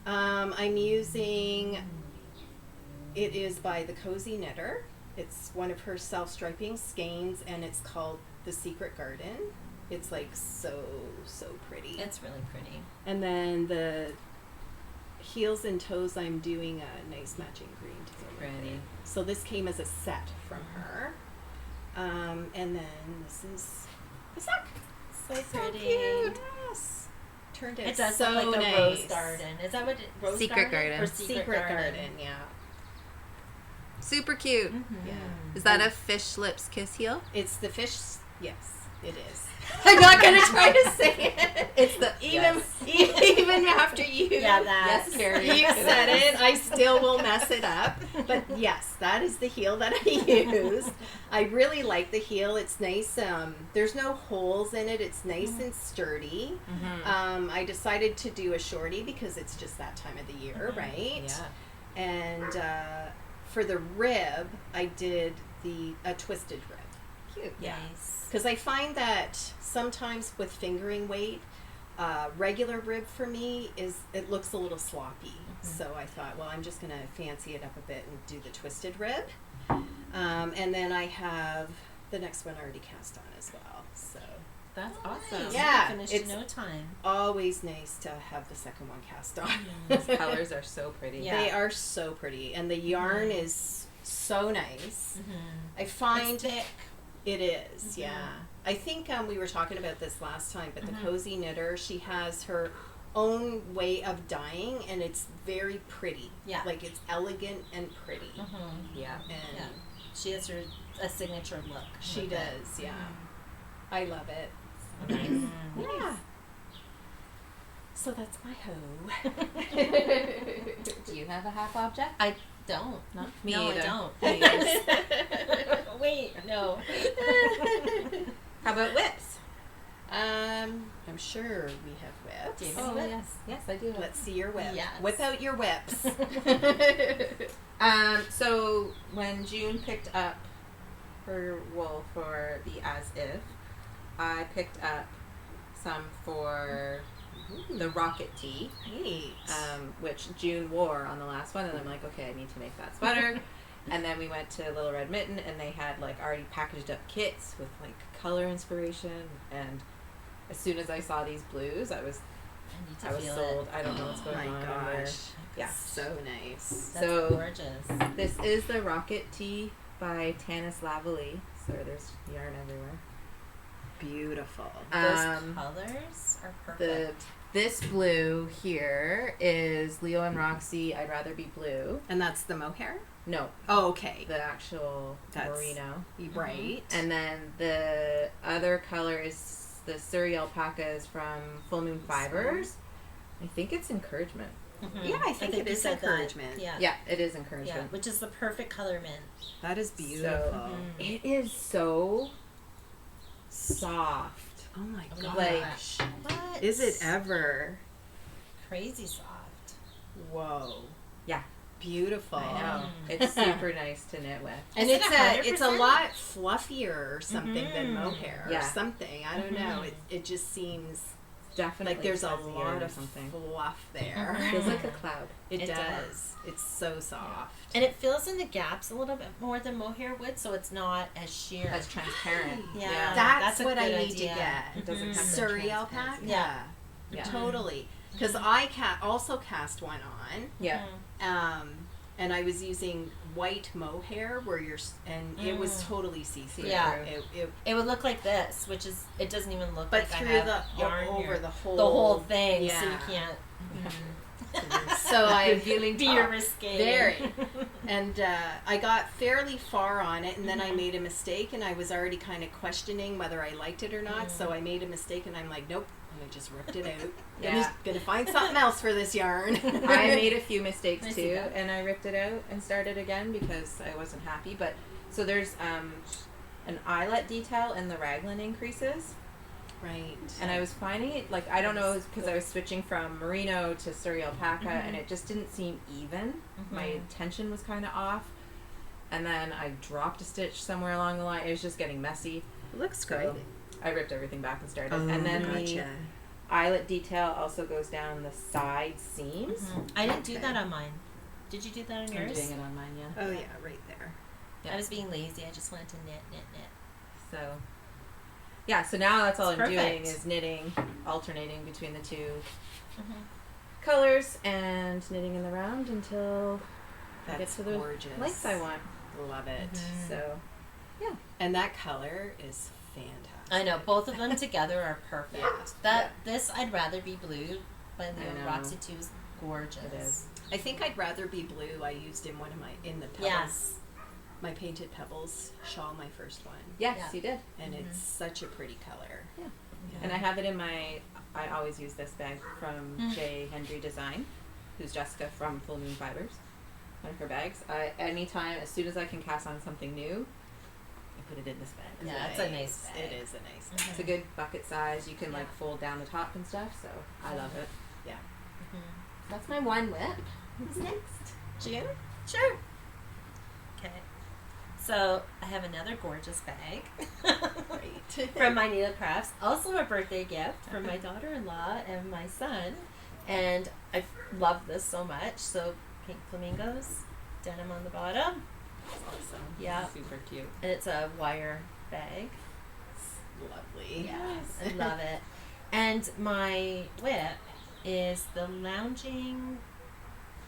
Speaker 3: I'm using, it is by the Cozy Knitter. It's one of her self-striping skeins, and it's called The Secret Garden. It's like so pretty.
Speaker 2: It's really pretty.
Speaker 3: And then the heels and toes, I'm doing a nice matching green to go with
Speaker 1: Pretty.
Speaker 3: it. So this came as a set from her. And then this is the sock.
Speaker 2: So
Speaker 3: So
Speaker 2: pretty.
Speaker 3: cute. Yes. Turned out
Speaker 2: It does
Speaker 3: so
Speaker 2: look like
Speaker 3: nice.
Speaker 2: a rose garden. Is that what it, rose
Speaker 1: Secret
Speaker 2: garden?
Speaker 1: garden.
Speaker 2: Or
Speaker 3: Secret garden, yeah.
Speaker 1: Super cute.
Speaker 2: Mm-hmm.
Speaker 3: Yeah.
Speaker 1: Is that a fish lips kiss heel?
Speaker 3: It's the fish. Yes, it is.
Speaker 1: I'm not gonna try to say it.
Speaker 3: It's the even after you
Speaker 2: Yes,
Speaker 1: Carrie.
Speaker 3: you said it, I still will mess it up. But yes, that is the heel that I used. I really like the heel. It's nice. There's no holes in it. It's nice and sturdy. I decided to do a shorty because it's just that time of the year, right?
Speaker 1: Yeah.
Speaker 3: And for the rib, I did a twisted rib. Cute.
Speaker 1: Yeah.
Speaker 2: Nice.
Speaker 3: Because I find that sometimes with fingering weight, regular rib for me it looks a little sloppy. So I thought, well, I'm just going to fancy it up a bit and do the twisted rib. And then I have the next one already cast on as well. So
Speaker 1: That's
Speaker 2: Oh,
Speaker 1: awesome.
Speaker 2: nice.
Speaker 3: Yeah,
Speaker 2: Finished
Speaker 3: it's-
Speaker 2: in no time.
Speaker 3: Always nice to have the second one cast on.
Speaker 1: Those colors are so pretty.
Speaker 2: Yeah.
Speaker 3: They are so pretty, and the yarn is so nice. I find
Speaker 2: It's thick.
Speaker 3: it is, yeah. I think we were talking about this last time, but the Cozy Knitter, she has her own way of dyeing, and it's very pretty.
Speaker 2: Yeah.
Speaker 3: Like, it's elegant and pretty.
Speaker 1: Yeah.
Speaker 3: And
Speaker 2: Yeah. She has a signature look.
Speaker 3: she
Speaker 2: with it.
Speaker 3: does, yeah. I love it.
Speaker 2: Nice.
Speaker 3: Yeah. So that's my hoe.
Speaker 1: Do you have a half object?
Speaker 2: I don't.
Speaker 1: No, me
Speaker 2: No,
Speaker 1: either.
Speaker 2: I don't.
Speaker 1: Me either.
Speaker 2: Wait, no.
Speaker 1: How about whips?
Speaker 3: I'm sure we have whips.
Speaker 2: Do you
Speaker 1: Oh
Speaker 2: whip?
Speaker 1: yes, yes I do.
Speaker 3: Let's see your whip.
Speaker 2: Yes.
Speaker 3: Whip out your whips.
Speaker 1: So when June picked up her wool for the As If, I picked up some for the Rocket Tee,
Speaker 3: Neat.
Speaker 1: which June wore on the last one, and I'm like, okay, I need to make that sweater. And then we went to Little Red Mitten, and they had like already packaged up kits with like color inspiration. And as soon as I saw these blues, I was
Speaker 2: I need to feel
Speaker 1: sold.
Speaker 2: it.
Speaker 1: I don't know what's going
Speaker 3: my
Speaker 1: on. over there.
Speaker 3: gosh.
Speaker 1: Yeah.
Speaker 3: So nice.
Speaker 2: That's
Speaker 1: So-
Speaker 2: gorgeous.
Speaker 1: This is the Rocket Tee by Tanis Lavalley. So there's yarn everywhere.
Speaker 3: Beautiful.
Speaker 2: Those colors are perfect.
Speaker 1: This blue here is Leo and Roxy. I'd rather be blue.
Speaker 3: And that's the mohair?
Speaker 1: No,
Speaker 3: Oh, okay.
Speaker 1: the actual
Speaker 3: That's-
Speaker 1: merino.
Speaker 3: Right.
Speaker 1: And then the other color is the Surrey alpacas from Full Moon Fibers. I think it's encouragement.
Speaker 3: Yeah, I think it
Speaker 2: you
Speaker 3: is
Speaker 2: said that.
Speaker 3: encouragement.
Speaker 2: Yeah.
Speaker 1: Yeah, it is
Speaker 2: Yeah,
Speaker 1: encouragement.
Speaker 2: which is the perfect color mint.
Speaker 3: That is beautiful.
Speaker 1: It is so soft.
Speaker 3: Oh my
Speaker 2: Oh
Speaker 3: gosh.
Speaker 2: my
Speaker 1: Like-
Speaker 2: What?
Speaker 3: Is it ever?
Speaker 2: Crazy soft.
Speaker 3: Whoa.
Speaker 1: Yeah.
Speaker 3: Beautiful.
Speaker 1: I know. It's super nice to knit with.
Speaker 3: And
Speaker 2: Is it
Speaker 3: it's a
Speaker 2: 100%?
Speaker 3: lot fluffier or something than
Speaker 2: Mhm.
Speaker 3: mohair or
Speaker 1: Yeah.
Speaker 3: something. I don't know. It just seems
Speaker 1: Definitely
Speaker 3: like there's a
Speaker 1: fuzzier
Speaker 3: lot
Speaker 1: or
Speaker 3: of
Speaker 1: something.
Speaker 3: fluff there.
Speaker 1: Feels like a cloud.
Speaker 3: It
Speaker 2: It
Speaker 3: does.
Speaker 2: does.
Speaker 3: It's so soft.
Speaker 2: And it fills in the gaps a little bit more than mohair would, so it's not as sheer.
Speaker 1: That's transparent.
Speaker 2: Yeah.
Speaker 3: That's
Speaker 2: a
Speaker 3: what I
Speaker 2: good
Speaker 3: need to
Speaker 2: idea.
Speaker 3: get.
Speaker 1: It doesn't have the
Speaker 3: Surrey
Speaker 1: transparency.
Speaker 3: alpaca.
Speaker 2: Yeah.
Speaker 1: Yeah.
Speaker 3: Totally. Because I also cast one on.
Speaker 1: Yeah.
Speaker 3: And I was using white mohair where it was totally see-through.
Speaker 2: Yeah.
Speaker 3: It,
Speaker 2: It would look like this, which is it doesn't even look
Speaker 3: but
Speaker 2: like
Speaker 3: through
Speaker 2: I have
Speaker 3: the
Speaker 2: yarn
Speaker 3: over
Speaker 2: here.
Speaker 3: the whole
Speaker 2: the whole thing, so
Speaker 3: Yeah.
Speaker 2: you can't
Speaker 3: So I
Speaker 1: Revealing
Speaker 2: be
Speaker 1: top.
Speaker 2: risque.
Speaker 3: Very. And I got fairly far on it, and then I made a mistake, and I was already kind of questioning whether I liked it or not. So I made a mistake, and I'm like, nope, and I just ripped it out.
Speaker 1: Yeah.
Speaker 3: Gonna find something else for this yarn.
Speaker 1: I made a few mistakes
Speaker 2: I see
Speaker 1: too,
Speaker 2: that.
Speaker 1: and I ripped it out and started again because I wasn't happy. But so there's an eyelet detail in the raglan increases,
Speaker 3: Right.
Speaker 1: and I was finding it like I don't know because I was switching from merino to Surrey alpaca, and it just didn't seem even. My tension was kind of off, and then I dropped a stitch somewhere along the line. It was just getting messy.
Speaker 3: It looks
Speaker 1: So
Speaker 3: great.
Speaker 1: I ripped everything back and started,
Speaker 3: Oh,
Speaker 1: and then the
Speaker 3: gotcha.
Speaker 1: eyelet detail also goes down the side seams.
Speaker 2: I didn't do
Speaker 3: Okay.
Speaker 2: that on mine. Did you do that on
Speaker 1: I'm
Speaker 2: yours?
Speaker 1: doing it on mine, yeah.
Speaker 3: Oh yeah, right there.
Speaker 1: Yeah.
Speaker 2: I was being lazy. I just wanted to knit.
Speaker 1: So, yeah, so now that's all
Speaker 2: It's
Speaker 1: I'm doing
Speaker 2: perfect.
Speaker 1: is knitting, alternating between the two colors and knitting in the round until I get
Speaker 3: That's
Speaker 1: to the
Speaker 3: gorgeous.
Speaker 1: length I want.
Speaker 3: Love it.
Speaker 1: So,
Speaker 3: And that color is fantastic.
Speaker 2: I know both of them together are perfect.
Speaker 3: Yeah.
Speaker 2: This I'd rather be blue, but the
Speaker 1: I know.
Speaker 2: Roxy 2 is gorgeous.
Speaker 1: It is.
Speaker 3: I think I'd rather be blue. I used in one of the pebbles.
Speaker 2: Yes.
Speaker 3: My painted pebbles shawl, my first one,
Speaker 1: yes,
Speaker 2: Yeah.
Speaker 1: you did.
Speaker 3: and it's such a pretty color.
Speaker 1: Yeah. And I have it in I always use this bag from J. Hendry Design, who's Jessica from Full Moon Fibers. One of her bags. Anytime, as soon as I can cast on something new, I put it in this bag.
Speaker 2: Yeah, it's a nice bag.
Speaker 3: It is a nice bag.
Speaker 1: It's a good bucket size. You can like
Speaker 2: Yeah.
Speaker 1: fold down the top and stuff, so I love it.
Speaker 3: Yeah.
Speaker 1: That's my one whip. What's next?
Speaker 2: June? Sure. Okay. So I have another gorgeous bag
Speaker 3: Great.
Speaker 2: from my Needle Crafts. Also a birthday gift from my daughter-in-law and my son. And I love this so much. So pink flamingos, denim on the bottom.
Speaker 3: Awesome.
Speaker 2: Yeah.
Speaker 1: Super cute.
Speaker 2: And it's a wire bag.
Speaker 3: lovely.
Speaker 2: Yes, I love it. And my whip is the Lounging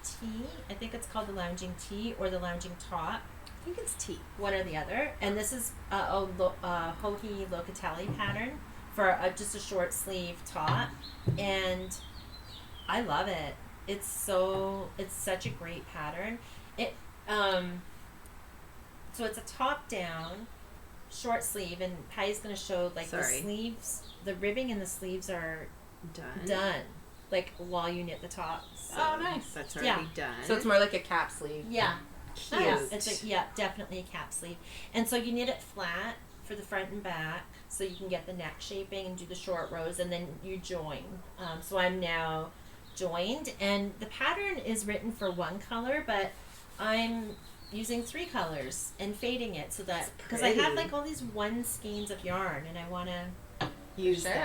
Speaker 2: Tea. I think it's called the Lounging Tea or the Lounging Top.
Speaker 3: I think it's tea.
Speaker 2: One or the other. And this is a Hohi Locatelli pattern for just a short sleeve top. And I love it. It's such a great pattern. It so it's a top down short sleeve, and Patty's going to show like the sleeves, the ribbing in the sleeves are done like while you knit the top. So.
Speaker 1: Oh, nice.
Speaker 3: That's already done.
Speaker 1: So it's more like a cap sleeve.
Speaker 2: Yeah.
Speaker 3: Cute.
Speaker 2: It's definitely a cap sleeve. And so you knit it flat for the front and back so you can get the neck shaping and do the short rows, and then you join. So I'm now joined, and the pattern is written for one color, but I'm using 3 colors and fading it so that, because I have like all these one skeins of yarn and I want to use them.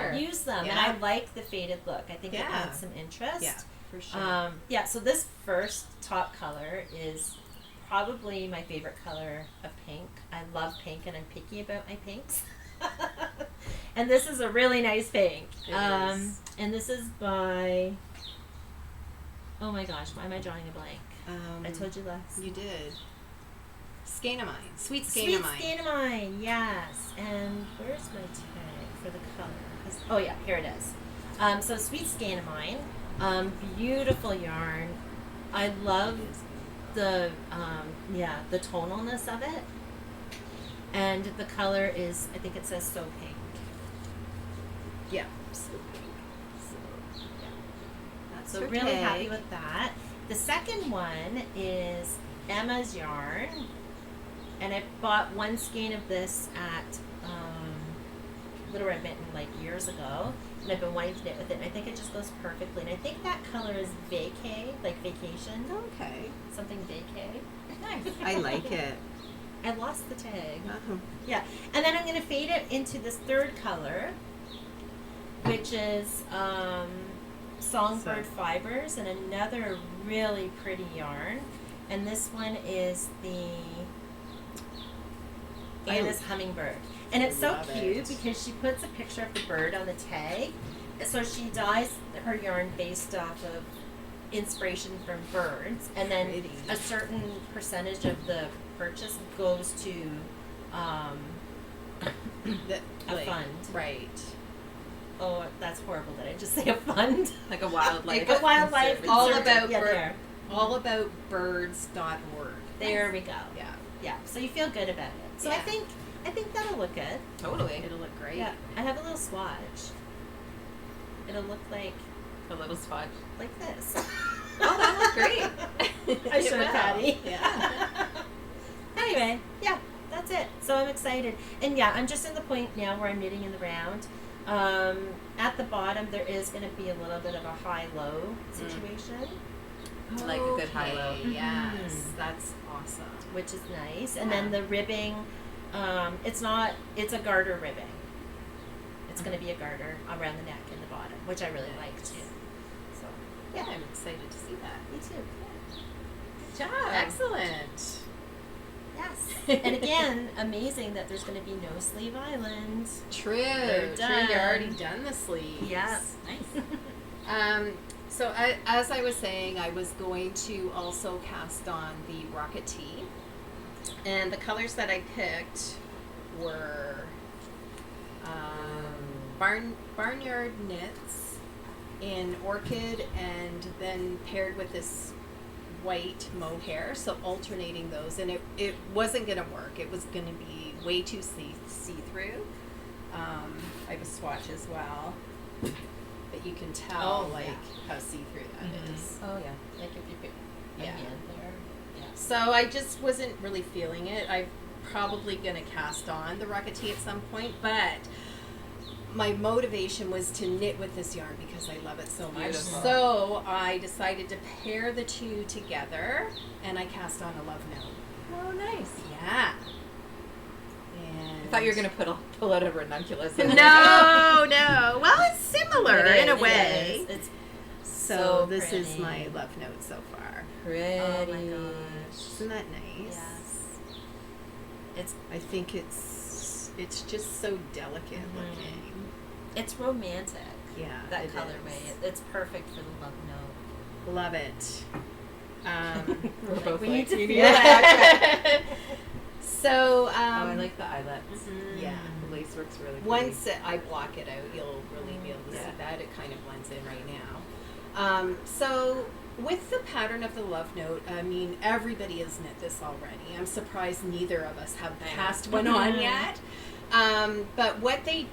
Speaker 3: Yeah.
Speaker 2: And I like the faded look. I think it adds some interest.
Speaker 3: Yeah, for sure.
Speaker 2: So this first top color is probably my favorite color of pink. I love pink and I'm picky about my pinks. And this is a really nice pink.
Speaker 3: It is.
Speaker 2: And this is by, oh my gosh, why am I drawing a blank? I told you last.
Speaker 3: You did. Scanamine. Sweet
Speaker 2: Sweet
Speaker 3: Scanamine.
Speaker 2: Scanamine, yes. And where's my tag for the color? Oh yeah, here it is. So Sweet Scanamine, beautiful yarn. I love the tonalness of it. And the color is, I think it says So Pink.
Speaker 3: Yeah. So pink. So, yeah. That's
Speaker 2: So
Speaker 3: her
Speaker 2: really
Speaker 3: tag.
Speaker 2: happy with that. The second one is Emma's yarn. And I bought one skein of this at Little Red Mitten like years ago, and I've been wanting to knit with it, and I think it just goes perfectly. And I think that color is vacay, like vacation.
Speaker 3: Okay.
Speaker 2: Something vacay. Nice.
Speaker 3: I like it.
Speaker 2: I lost the tag.
Speaker 3: Uh-huh.
Speaker 2: Yeah. And then I'm going to fade it into this third color, which is Songbird Fibers, and another really pretty yarn. And this one is the Anna's Hummingbird. And it's so cute because she puts a picture of the bird on the tag. So she dyes her yarn based off of inspiration from birds. And then a certain percentage of the purchase goes to a fund.
Speaker 3: Right.
Speaker 2: Oh, that's horrible. Did I just say a fund?
Speaker 1: Like a wildlife.
Speaker 2: Like a wildlife.
Speaker 3: All about birds.org.
Speaker 2: There we go.
Speaker 3: Yeah.
Speaker 2: Yeah. So you feel good about it. So I think that'll look good.
Speaker 1: Totally.
Speaker 3: It'll look great.
Speaker 2: Yeah. I have a little swatch. It'll look like
Speaker 1: A little swatch.
Speaker 2: like this.
Speaker 1: Oh, that looks great.
Speaker 2: I showed Patty.
Speaker 3: Yeah.
Speaker 2: Anyway, yeah, that's it. So I'm excited. And yeah, I'm just in the point now where I'm knitting in the round. At the bottom, there is going to be a little bit of a high-low situation.
Speaker 1: I like a good high-low.
Speaker 3: Yes, that's awesome.
Speaker 2: Which is nice. And then the ribbing, it's a garter ribbing. It's going to be a garter around the neck and the bottom, which I really like too. So,
Speaker 3: Yeah, I'm excited to see that.
Speaker 2: me too.
Speaker 3: Good job. Excellent.
Speaker 2: Yes. And again, amazing that there's going to be no sleeve islands.
Speaker 3: True.
Speaker 2: They're done.
Speaker 3: You're already done the sleeves.
Speaker 2: Yeah.
Speaker 1: Nice.
Speaker 3: So as I was saying, I was going to also cast on the Rocket Tea. And the colors that I picked were Barnyard Knits in Orchid, and then paired with this white mohair, so alternating those. And it wasn't going to work. It was going to be way too see-through. I have a swatch as well. But you can tell how see-through that is.
Speaker 2: Oh, yeah. Like if you pick
Speaker 3: Yeah.
Speaker 2: again there. Yeah.
Speaker 3: So I just wasn't really feeling it. I'm probably going to cast on the Rocket Tea at some point, but my motivation was to knit with this yarn because I love it so much.
Speaker 1: Beautiful.
Speaker 3: So I decided to pair the two together, and I cast on a Love Note.
Speaker 1: Oh, nice.
Speaker 3: Yeah. And
Speaker 1: I thought you were going to pull out a ranunculus.
Speaker 3: No. Well, it's similar in a
Speaker 2: It
Speaker 3: way.
Speaker 2: is. It's
Speaker 3: So this
Speaker 2: pretty.
Speaker 3: is my Love Note so far.
Speaker 1: Pretty.
Speaker 2: Oh my gosh.
Speaker 3: Isn't that nice?
Speaker 2: Yes.
Speaker 3: I think it's It's just so delicate looking.
Speaker 2: It's romantic.
Speaker 3: Yeah,
Speaker 2: That
Speaker 3: it
Speaker 2: colorway.
Speaker 3: is.
Speaker 2: It's perfect for the love note.
Speaker 3: Love it.
Speaker 1: We're both
Speaker 2: we need to feel
Speaker 1: it.
Speaker 3: So,
Speaker 1: I like the eyelets.
Speaker 3: yeah.
Speaker 1: The lace works really pretty.
Speaker 3: Once I block it out, you'll really be able to see that. It kind of blends in right now. So with the pattern of the love note, I mean, everybody has knit this already. I'm surprised neither of us have cast one on yet. But what the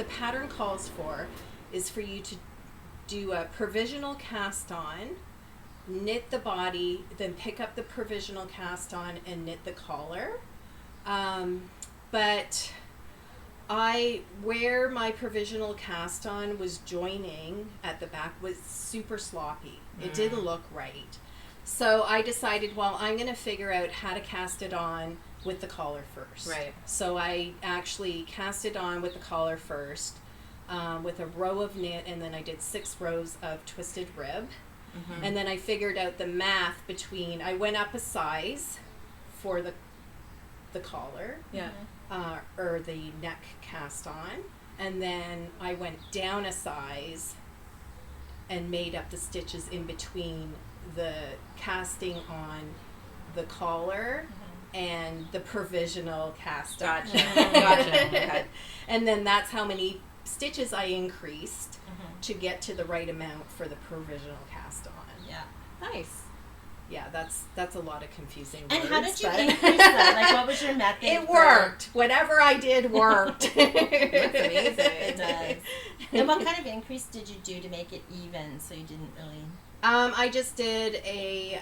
Speaker 3: pattern calls for is for you to do a provisional cast on, knit the body, then pick up the provisional cast on and knit the collar. But where my provisional cast on was joining at the back was super sloppy. It didn't look right. So I decided, well, I'm going to figure out how to cast it on with the collar first.
Speaker 1: Right.
Speaker 3: So I actually cast it on with the collar first, with a row of knit, and then I did 6 rows of twisted rib. And then I figured out the math between, I went up a size for the collar.
Speaker 1: Yeah.
Speaker 3: Or the neck cast on, and then I went down a size and made up the stitches in between the casting on the collar and the provisional cast on.
Speaker 1: Gotcha. Okay.
Speaker 3: And then that's how many stitches I increased to get to the right amount for the provisional cast on.
Speaker 2: Yeah.
Speaker 1: Nice.
Speaker 3: Yeah, that's a lot lot of confusing
Speaker 2: And
Speaker 3: words,
Speaker 2: how did you
Speaker 3: but
Speaker 2: increase that? Like, what was your method?
Speaker 3: it worked. Whatever I did worked.
Speaker 1: That's amazing.
Speaker 2: It does. And what kind of increase did you do to make it even so you didn't really...
Speaker 3: I just did a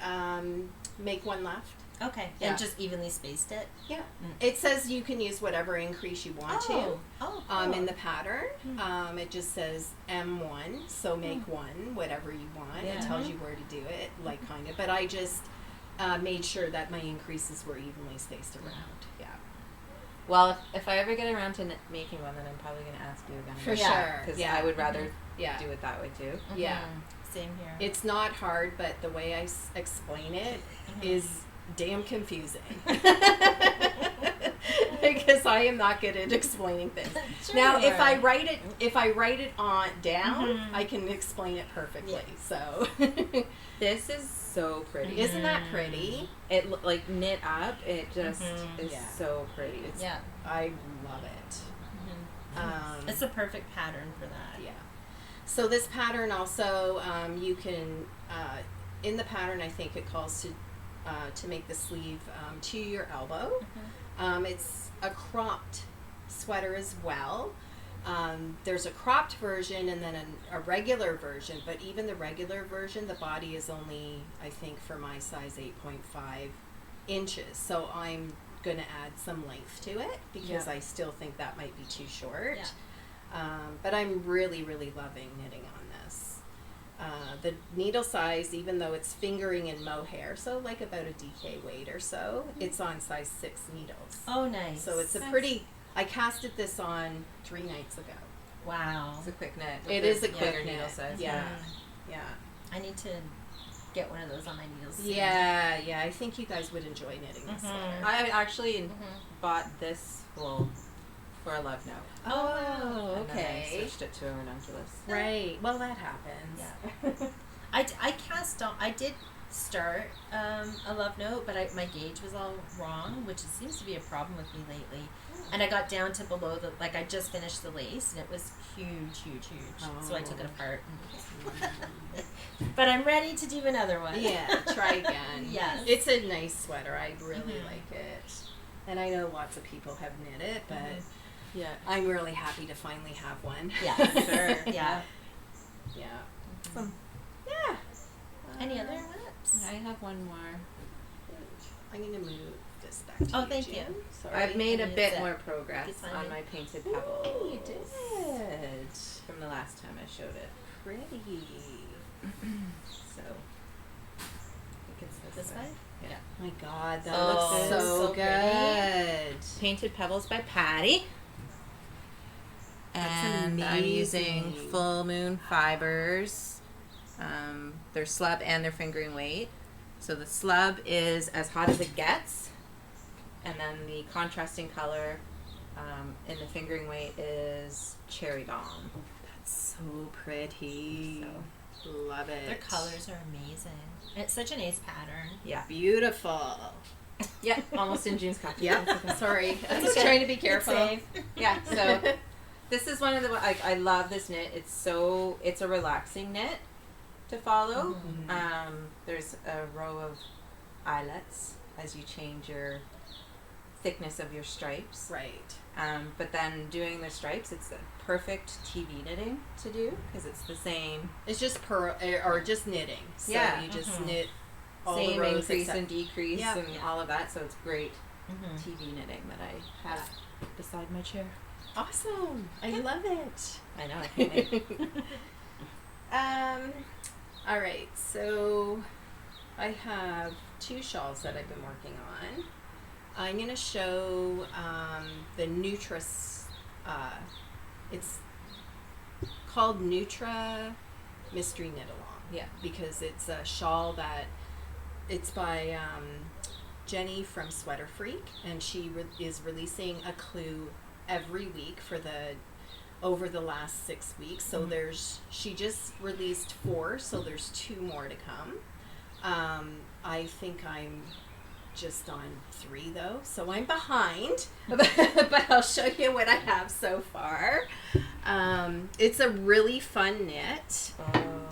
Speaker 3: make one left.
Speaker 2: Okay.
Speaker 3: Yeah.
Speaker 2: And just evenly spaced it?
Speaker 3: Yeah. It says you can use whatever increase you want to.
Speaker 2: Oh,
Speaker 3: In the pattern. It just says M1, so make one, whatever you want.
Speaker 1: Yeah.
Speaker 3: It tells you where to do it, like kind of. But I just made sure that my increases were evenly spaced around. Yeah.
Speaker 1: Well, if I ever get around to making one, then I'm probably going to ask you again.
Speaker 3: For sure.
Speaker 1: Because
Speaker 3: Yeah.
Speaker 1: I would rather
Speaker 3: Yeah.
Speaker 1: do it that way too.
Speaker 3: Yeah.
Speaker 2: Same here.
Speaker 3: It's not hard, but the way I explain it is damn confusing. Because I am not good at explaining things.
Speaker 2: Sure.
Speaker 3: Now, if I write it on down, I can explain it perfectly.
Speaker 2: Yeah.
Speaker 3: So,
Speaker 1: This is so pretty.
Speaker 3: isn't that pretty?
Speaker 1: It like knit up. It just is
Speaker 3: Yeah.
Speaker 1: so pretty. It's
Speaker 2: Yeah.
Speaker 3: I love it.
Speaker 2: It's the perfect pattern for that.
Speaker 3: Yeah. So this pattern also, you can, in the pattern, I think it calls to make the sleeve to your elbow. It's a cropped sweater as well. There's a cropped version and then a regular version, but even the regular version, the body is only, I think for my size, 8.5 inches. So I'm going to add some length to it because I still think that might be too short. But I'm really, really loving knitting on this. The needle size, even though it's fingering and mohair, so like about a DK weight or so, it's on size 6 needles.
Speaker 2: Oh, nice.
Speaker 3: So it's a pretty, I casted this on 3 nights ago.
Speaker 2: Wow.
Speaker 1: It's a quick knit.
Speaker 3: It is a
Speaker 1: Bigger
Speaker 3: quick
Speaker 1: needle
Speaker 3: knit.
Speaker 1: size.
Speaker 3: Yeah. Yeah.
Speaker 2: I need to get one of those on my needles soon.
Speaker 3: Yeah, I think you guys would enjoy knitting this sweater.
Speaker 1: I actually bought this wool for a love note.
Speaker 3: Oh,
Speaker 1: And then I
Speaker 3: okay.
Speaker 1: switched it to a Ranunculus.
Speaker 3: Right. Well, that happens.
Speaker 2: Yeah. I cast on. I did start a love note, but my gauge was all wrong, which seems to be a problem with me lately. And I got down to below the, like I just finished the lace, and it was huge. So I took it apart. But I'm ready to do another one.
Speaker 3: Yeah, try again.
Speaker 2: Yes.
Speaker 3: It's a nice sweater. I really like it. And I know lots of people have knit it, but
Speaker 1: Yeah.
Speaker 3: I'm really happy to finally have one.
Speaker 2: Yeah,
Speaker 1: Sure.
Speaker 2: Yeah.
Speaker 3: Yeah.
Speaker 1: Awesome.
Speaker 3: Yeah.
Speaker 2: Any other ones?
Speaker 1: I have one more.
Speaker 3: I'm going to move this back to
Speaker 2: Oh,
Speaker 3: you,
Speaker 2: thank
Speaker 3: Jen.
Speaker 2: you.
Speaker 3: Sorry.
Speaker 1: I've made a
Speaker 2: Use
Speaker 1: bit
Speaker 2: it.
Speaker 1: more progress
Speaker 2: It's fine.
Speaker 1: on my painted pebbles.
Speaker 3: You did.
Speaker 1: From the last time I showed it.
Speaker 3: Pretty.
Speaker 1: So, I think it's
Speaker 2: This way?
Speaker 1: Yeah.
Speaker 3: My God, that
Speaker 1: Oh,
Speaker 3: looks so
Speaker 2: so
Speaker 3: good.
Speaker 1: Painted Pebbles by Patty. And I'm using
Speaker 3: amazing.
Speaker 1: full moon fibers. They're slub and they're fingering weight. So the slub is as hot as it gets. And then the contrasting color And the fingering weight is Cherry Bomb.
Speaker 3: That's so pretty. Love it.
Speaker 2: Their colors are amazing. And it's such a nice pattern.
Speaker 1: Yeah.
Speaker 3: Beautiful.
Speaker 1: Yeah, almost in June's copy.
Speaker 3: Yeah. Sorry. I was
Speaker 2: okay.
Speaker 3: trying to be careful.
Speaker 2: It's safe.
Speaker 1: Yeah, so this is one of the, I love this knit. It's a relaxing knit to follow.
Speaker 2: Mm-hmm.
Speaker 1: There's a row of eyelets as you change your thickness of your stripes.
Speaker 3: Right.
Speaker 1: But then doing the stripes, it's the perfect TV knitting to do because it's the same.
Speaker 3: It's just or just knitting. So
Speaker 1: Yeah.
Speaker 3: you just knit all
Speaker 1: Same
Speaker 3: the rows
Speaker 1: increase
Speaker 3: except-
Speaker 1: and decrease
Speaker 3: Yeah.
Speaker 1: and all of that. So it's great
Speaker 2: Mm-hmm.
Speaker 1: TV knitting that I have beside my chair.
Speaker 3: Awesome. I love it.
Speaker 1: I know. I can't wait.
Speaker 3: All right. So I have 2 shawls that I've been working on. I'm going to show the Nutris. It's called Nutra Mystery Knit Along.
Speaker 1: Yeah.
Speaker 3: Because it's a shawl that it's by Jenny from Sweater Freak, and she is releasing a clue every week for over the last 6 weeks. So she just released 4, so there's 2 more to come. I think I'm just on 3 though, so I'm behind, but I'll show you what I have so far. It's a really fun knit,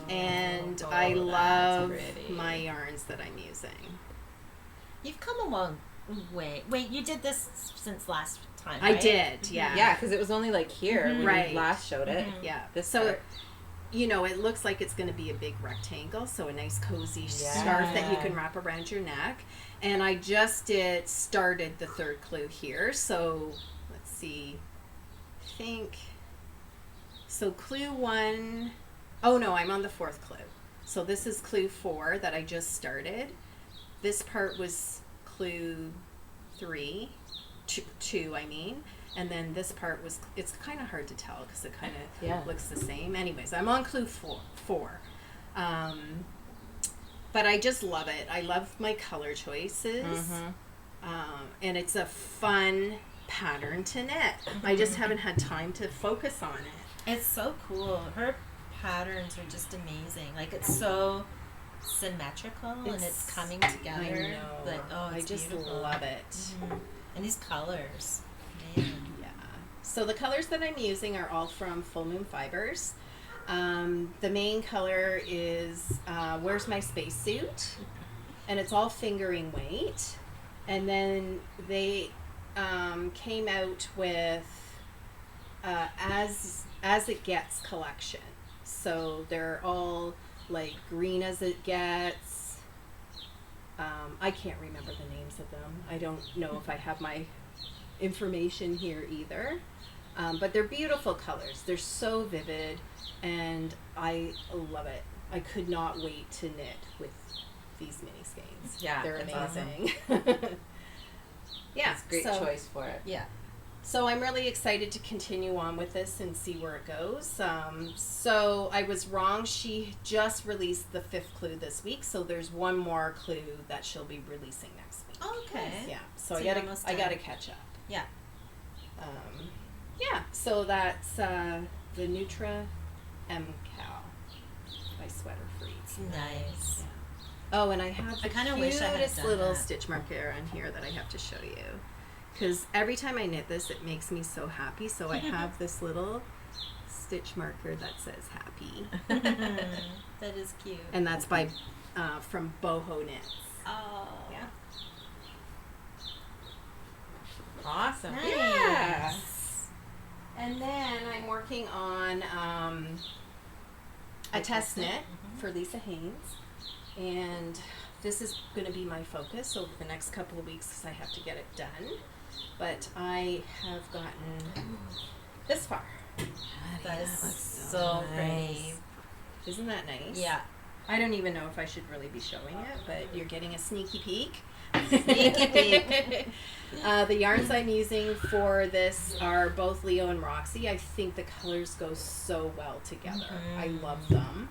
Speaker 3: and I love my yarns that I'm using.
Speaker 2: You've come a long way. Wait, you did this since last time,
Speaker 3: I
Speaker 2: right?
Speaker 3: did, yeah.
Speaker 1: Yeah, because it was only like here when
Speaker 3: Right.
Speaker 1: we last showed it.
Speaker 3: Yeah.
Speaker 1: This
Speaker 3: So,
Speaker 1: part.
Speaker 3: it looks like it's going to be a big rectangle, so a nice cozy scarf that you can wrap around your neck. And I just started the 3rd clue here, so let's see. I think so. Clue 1. Oh no, I'm on the 4th clue. So this is clue 4 that I just started. This part was clue 3, 2 I mean. And then this part was, it's kind of hard to tell because it kind of looks the same. Anyways, I'm on clue 4. But I just love it. I love my color choices. And it's a fun pattern to knit. I just haven't had time to focus on it.
Speaker 2: It's so cool. Her patterns are just amazing. Like, it's so symmetrical and it's coming together.
Speaker 3: I know.
Speaker 2: But,
Speaker 3: I
Speaker 2: it's
Speaker 3: just
Speaker 2: beautiful.
Speaker 3: love it.
Speaker 2: And these colors. Man.
Speaker 3: Yeah. So the colors that I'm using are all from Full Moon Fibers. The main color is Where's My Spacesuit? And it's all fingering weight. And then they came out with As It Gets collection. So they're all like Green As It Gets. I can't remember the names of them. I don't know if I have my information here either. But they're beautiful colors. They're so vivid, and I love it. I could not wait to knit with these mini skeins.
Speaker 1: Yeah,
Speaker 3: they're
Speaker 1: that's
Speaker 3: amazing. Yeah,
Speaker 1: It's a great choice for it.
Speaker 2: Yeah.
Speaker 3: So I'm really excited to continue on with this and see where it goes. So I was wrong. She just released the 5th clue this week, so there's 1 more clue that she'll be releasing next week.
Speaker 2: Okay.
Speaker 3: Yeah. So
Speaker 2: So
Speaker 3: I
Speaker 2: you're
Speaker 3: gotta
Speaker 2: almost
Speaker 3: I
Speaker 2: done.
Speaker 3: gotta catch up.
Speaker 2: Yeah.
Speaker 3: Yeah. So that's the Nutra KAL by Sweater Freak.
Speaker 2: It's nice.
Speaker 3: Oh, and I have
Speaker 2: I
Speaker 3: the
Speaker 2: kinda wish I had
Speaker 3: cutest
Speaker 2: done
Speaker 3: little
Speaker 2: that.
Speaker 3: stitch marker on here that I have to show you. Because every time I knit this, it makes me so happy. So I have this little stitch marker that says happy.
Speaker 2: That is cute.
Speaker 3: And that's by from Boho Knits.
Speaker 2: Oh.
Speaker 3: Yeah.
Speaker 1: Awesome.
Speaker 2: Nice.
Speaker 1: Yeah.
Speaker 3: And then I'm working on a test knit for Lisa Haynes. And this is going to be my focus over the next couple of weeks because I have to get it done. But I have gotten this far.
Speaker 2: That is so pretty.
Speaker 3: Isn't that nice?
Speaker 2: Yeah.
Speaker 3: I don't even know if I should really be showing it, but you're getting a sneaky peek.
Speaker 2: Sneaky peek.
Speaker 3: The yarns I'm using for this are both Leo and Roxy. I think the colors go so well together. I love them.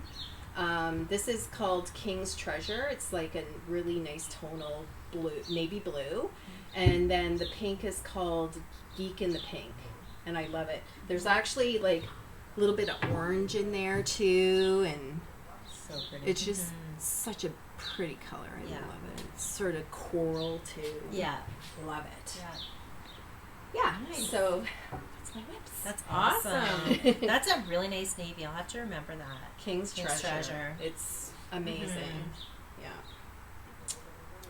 Speaker 3: This is called King's Treasure. It's like a really nice tonal blue, navy blue. And then the pink is called Geek in the Pink, and I love it. There's actually like a little bit of orange in there too, and
Speaker 2: So pretty.
Speaker 3: it's just such a pretty color. I
Speaker 2: Yeah.
Speaker 3: love it. It's sort of coral too.
Speaker 2: Yeah.
Speaker 3: Love it.
Speaker 2: Yeah.
Speaker 3: Yeah.
Speaker 2: Nice.
Speaker 3: So that's my whips.
Speaker 2: That's
Speaker 1: Awesome.
Speaker 2: awesome. That's a really nice navy. I'll have to remember that.
Speaker 3: King's
Speaker 2: King's
Speaker 3: Treasure.
Speaker 2: Treasure.
Speaker 3: It's amazing.
Speaker 2: Mhm.
Speaker 3: Yeah.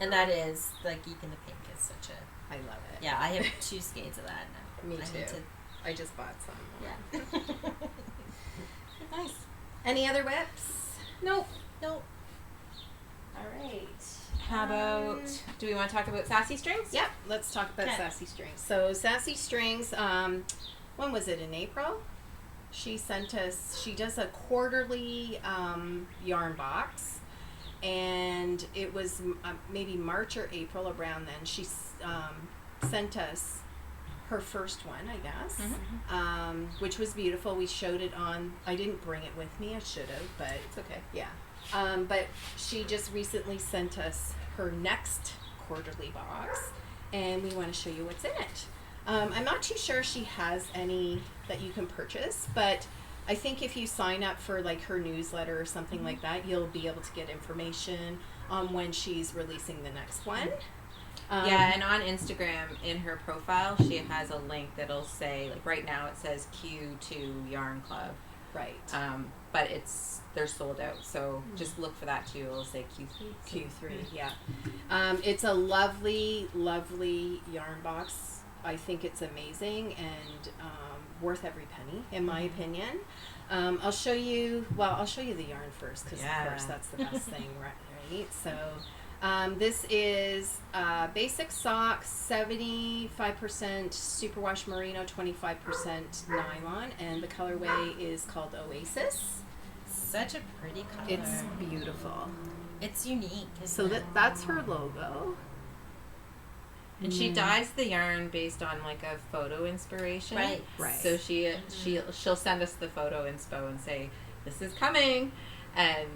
Speaker 2: And that is, the Geek in the Pink is such a...
Speaker 3: I love it.
Speaker 2: Yeah, I have 2 skates of that now.
Speaker 3: Me
Speaker 2: I
Speaker 3: too.
Speaker 2: need to...
Speaker 3: I just bought some.
Speaker 2: Yeah.
Speaker 3: Nice. Any other whips?
Speaker 1: Nope.
Speaker 2: Nope.
Speaker 3: All right.
Speaker 1: How about, do we want to talk about Sassy Strings?
Speaker 3: Yep, let's talk about
Speaker 2: Okay.
Speaker 3: Sassy Strings. So Sassy Strings, when was it, in April? She sent us, she does a quarterly yarn box, and it was maybe March or April, around then. She sent us her first one, I guess, which was beautiful. We showed it on, I didn't bring it with me, I should have, but
Speaker 1: It's okay.
Speaker 3: yeah. But she just recently sent us her next quarterly box, and we want to show you what's in it. I'm not too sure she has any that you can purchase, but I think if you sign up for like her newsletter or something like that, you'll be able to get information on when she's releasing the next one.
Speaker 1: Yeah, and on Instagram, in her profile, she has a link that'll say, like right now it says Q2 Yarn Club.
Speaker 3: Right.
Speaker 1: But they're sold out, so just look for that too. It'll say Q3.
Speaker 3: Q3, yeah. It's a lovely, lovely yarn box. I think it's amazing and worth every penny, in my opinion. I'll show you the yarn first, because
Speaker 1: Yeah.
Speaker 3: of course that's the best thing, right? So this is basic socks, 75% superwash merino, 25% nylon, and the colorway is called Oasis.
Speaker 2: Such a pretty color.
Speaker 3: It's beautiful.
Speaker 2: It's unique.
Speaker 3: So that's her logo.
Speaker 1: And she dyes the yarn based on like a photo inspiration.
Speaker 2: Right.
Speaker 3: Right.
Speaker 1: So she'll send us the photo inspo and say, this is coming. And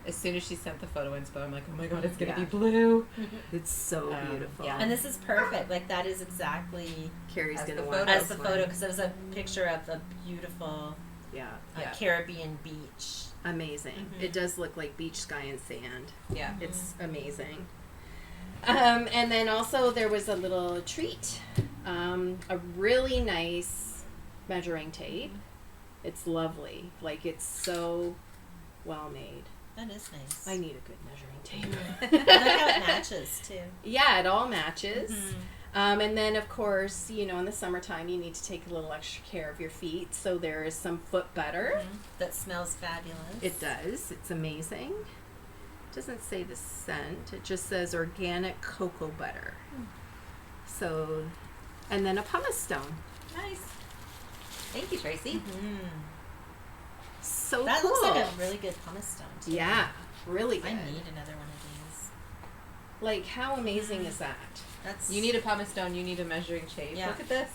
Speaker 1: as soon as she sent the photo inspo, I'm like, oh my god, it's gonna be blue.
Speaker 3: It's so beautiful.
Speaker 1: yeah.
Speaker 2: And this is perfect. Like, that is exactly
Speaker 3: Carrie's
Speaker 1: As
Speaker 3: gonna
Speaker 1: the
Speaker 3: want
Speaker 1: photo.
Speaker 2: as
Speaker 3: this
Speaker 2: the
Speaker 3: one.
Speaker 2: photo, because it was a picture of the beautiful
Speaker 3: Yeah,
Speaker 1: Yeah.
Speaker 2: Caribbean beach.
Speaker 3: amazing. It does look like beach, sky, and sand.
Speaker 1: Yeah.
Speaker 3: It's amazing. And then also there was a little treat, a really nice measuring tape. It's lovely. Like, it's so well made.
Speaker 2: That is nice.
Speaker 3: I need a good measuring tape.
Speaker 2: I like how it matches too.
Speaker 3: Yeah, it all matches. And then, of course, in the summertime, you need to take a little extra care of your feet. So there is some foot butter.
Speaker 2: That smells fabulous.
Speaker 3: It does. It's amazing. It doesn't say the scent. It just says organic cocoa butter. So, and then a pumice stone.
Speaker 1: Nice. Thank you, Tracy.
Speaker 3: So
Speaker 2: That
Speaker 3: cool.
Speaker 2: looks like a really good pumice stone too.
Speaker 3: Yeah, really good.
Speaker 2: I need another one of these.
Speaker 3: Like, how amazing is that?
Speaker 2: That's
Speaker 1: You need a pumice stone. You need a measuring tape.
Speaker 2: Yeah.
Speaker 1: Look at this.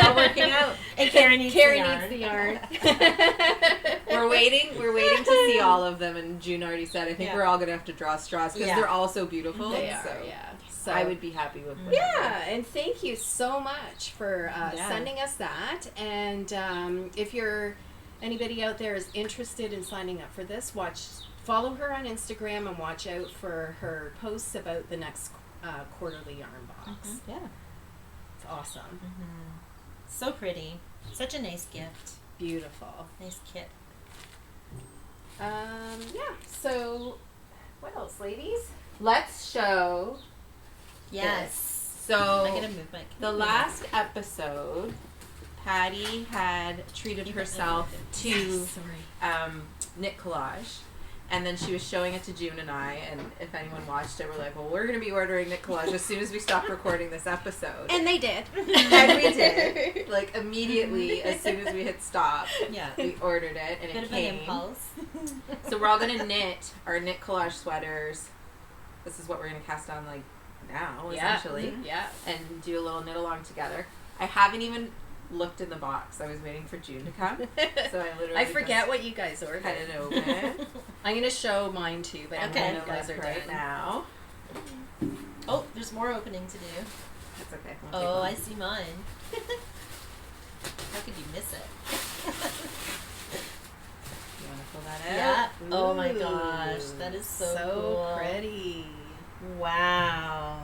Speaker 1: All working out.
Speaker 2: And Karen needs
Speaker 3: Carrie
Speaker 2: the yarn.
Speaker 3: needs the yarn.
Speaker 1: We're waiting to see all of them, and June already said I think
Speaker 2: Yeah.
Speaker 1: we're all gonna have to draw straws because
Speaker 2: Yeah.
Speaker 1: they're all so beautiful.
Speaker 3: They are,
Speaker 1: so
Speaker 3: yeah. So
Speaker 1: I would be happy with whatever.
Speaker 3: Yeah, and thank you so much for
Speaker 2: Yeah.
Speaker 3: sending us that. And if anybody out there is interested in signing up for this, follow her on Instagram and watch out for her posts about the next quarterly yarn box.
Speaker 1: Yeah.
Speaker 3: It's awesome.
Speaker 2: So pretty. Such a nice gift.
Speaker 3: Beautiful.
Speaker 2: Nice kit.
Speaker 3: Yeah, so what else, ladies?
Speaker 1: Let's show.
Speaker 2: Yes.
Speaker 1: So
Speaker 2: I'm gonna move my
Speaker 1: the last episode, Patty had treated herself to knit collage, and then she was showing it to June and I. And if anyone watched it, we're like, well, we're gonna be ordering knit collage as soon as we stop recording this episode.
Speaker 3: And they did.
Speaker 1: And we did, like, immediately as soon as we hit stop.
Speaker 2: Yeah.
Speaker 1: We ordered it, and
Speaker 2: Bit
Speaker 1: it
Speaker 2: of an
Speaker 1: came.
Speaker 2: impulse.
Speaker 1: So we're all gonna knit our knit collage sweaters. This is what we're gonna cast on like now, essentially,
Speaker 3: Yeah.
Speaker 1: and do a little knit along together. I haven't even looked in the box. I was waiting for June to come, so I literally
Speaker 3: I forget
Speaker 1: just
Speaker 3: what you guys ordered.
Speaker 1: cut it open.
Speaker 3: I'm gonna show mine too, but
Speaker 1: And
Speaker 2: Okay.
Speaker 1: I'm
Speaker 3: you
Speaker 1: gonna
Speaker 3: guys
Speaker 1: look
Speaker 3: are
Speaker 1: right
Speaker 3: done.
Speaker 1: now.
Speaker 2: Oh, there's more opening to do.
Speaker 1: That's okay. Won't take
Speaker 2: Oh,
Speaker 1: long.
Speaker 2: I see mine. How could you miss it?
Speaker 1: You want to pull that
Speaker 2: Yeah.
Speaker 1: out?
Speaker 2: Oh my
Speaker 3: Ooh,
Speaker 2: gosh, that is so cool.
Speaker 3: pretty.
Speaker 2: Wow.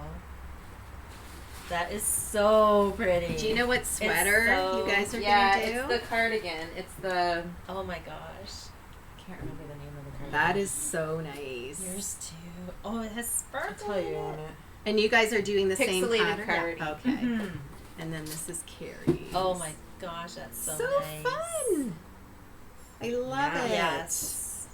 Speaker 2: That is so pretty.
Speaker 3: Do you know what sweater
Speaker 2: so-
Speaker 3: you guys are
Speaker 1: Yeah,
Speaker 3: gonna do?
Speaker 1: it's the cardigan. It's the...
Speaker 2: Oh my gosh.
Speaker 1: Can't remember the name of the cardigan.
Speaker 3: That is so nice.
Speaker 2: Yours too. Oh, it has
Speaker 1: I'll
Speaker 2: sparkle.
Speaker 1: tell you
Speaker 2: in
Speaker 1: on
Speaker 2: it.
Speaker 1: it.
Speaker 3: And you guys are doing the same
Speaker 1: Pixelated
Speaker 3: pattern?
Speaker 1: card.
Speaker 3: Yeah. Okay.
Speaker 2: Mhm.
Speaker 3: And then this is Carrie's.
Speaker 2: Oh my gosh, that's so, nice.
Speaker 3: fun. I love
Speaker 1: Yeah.
Speaker 3: it.
Speaker 2: Yes.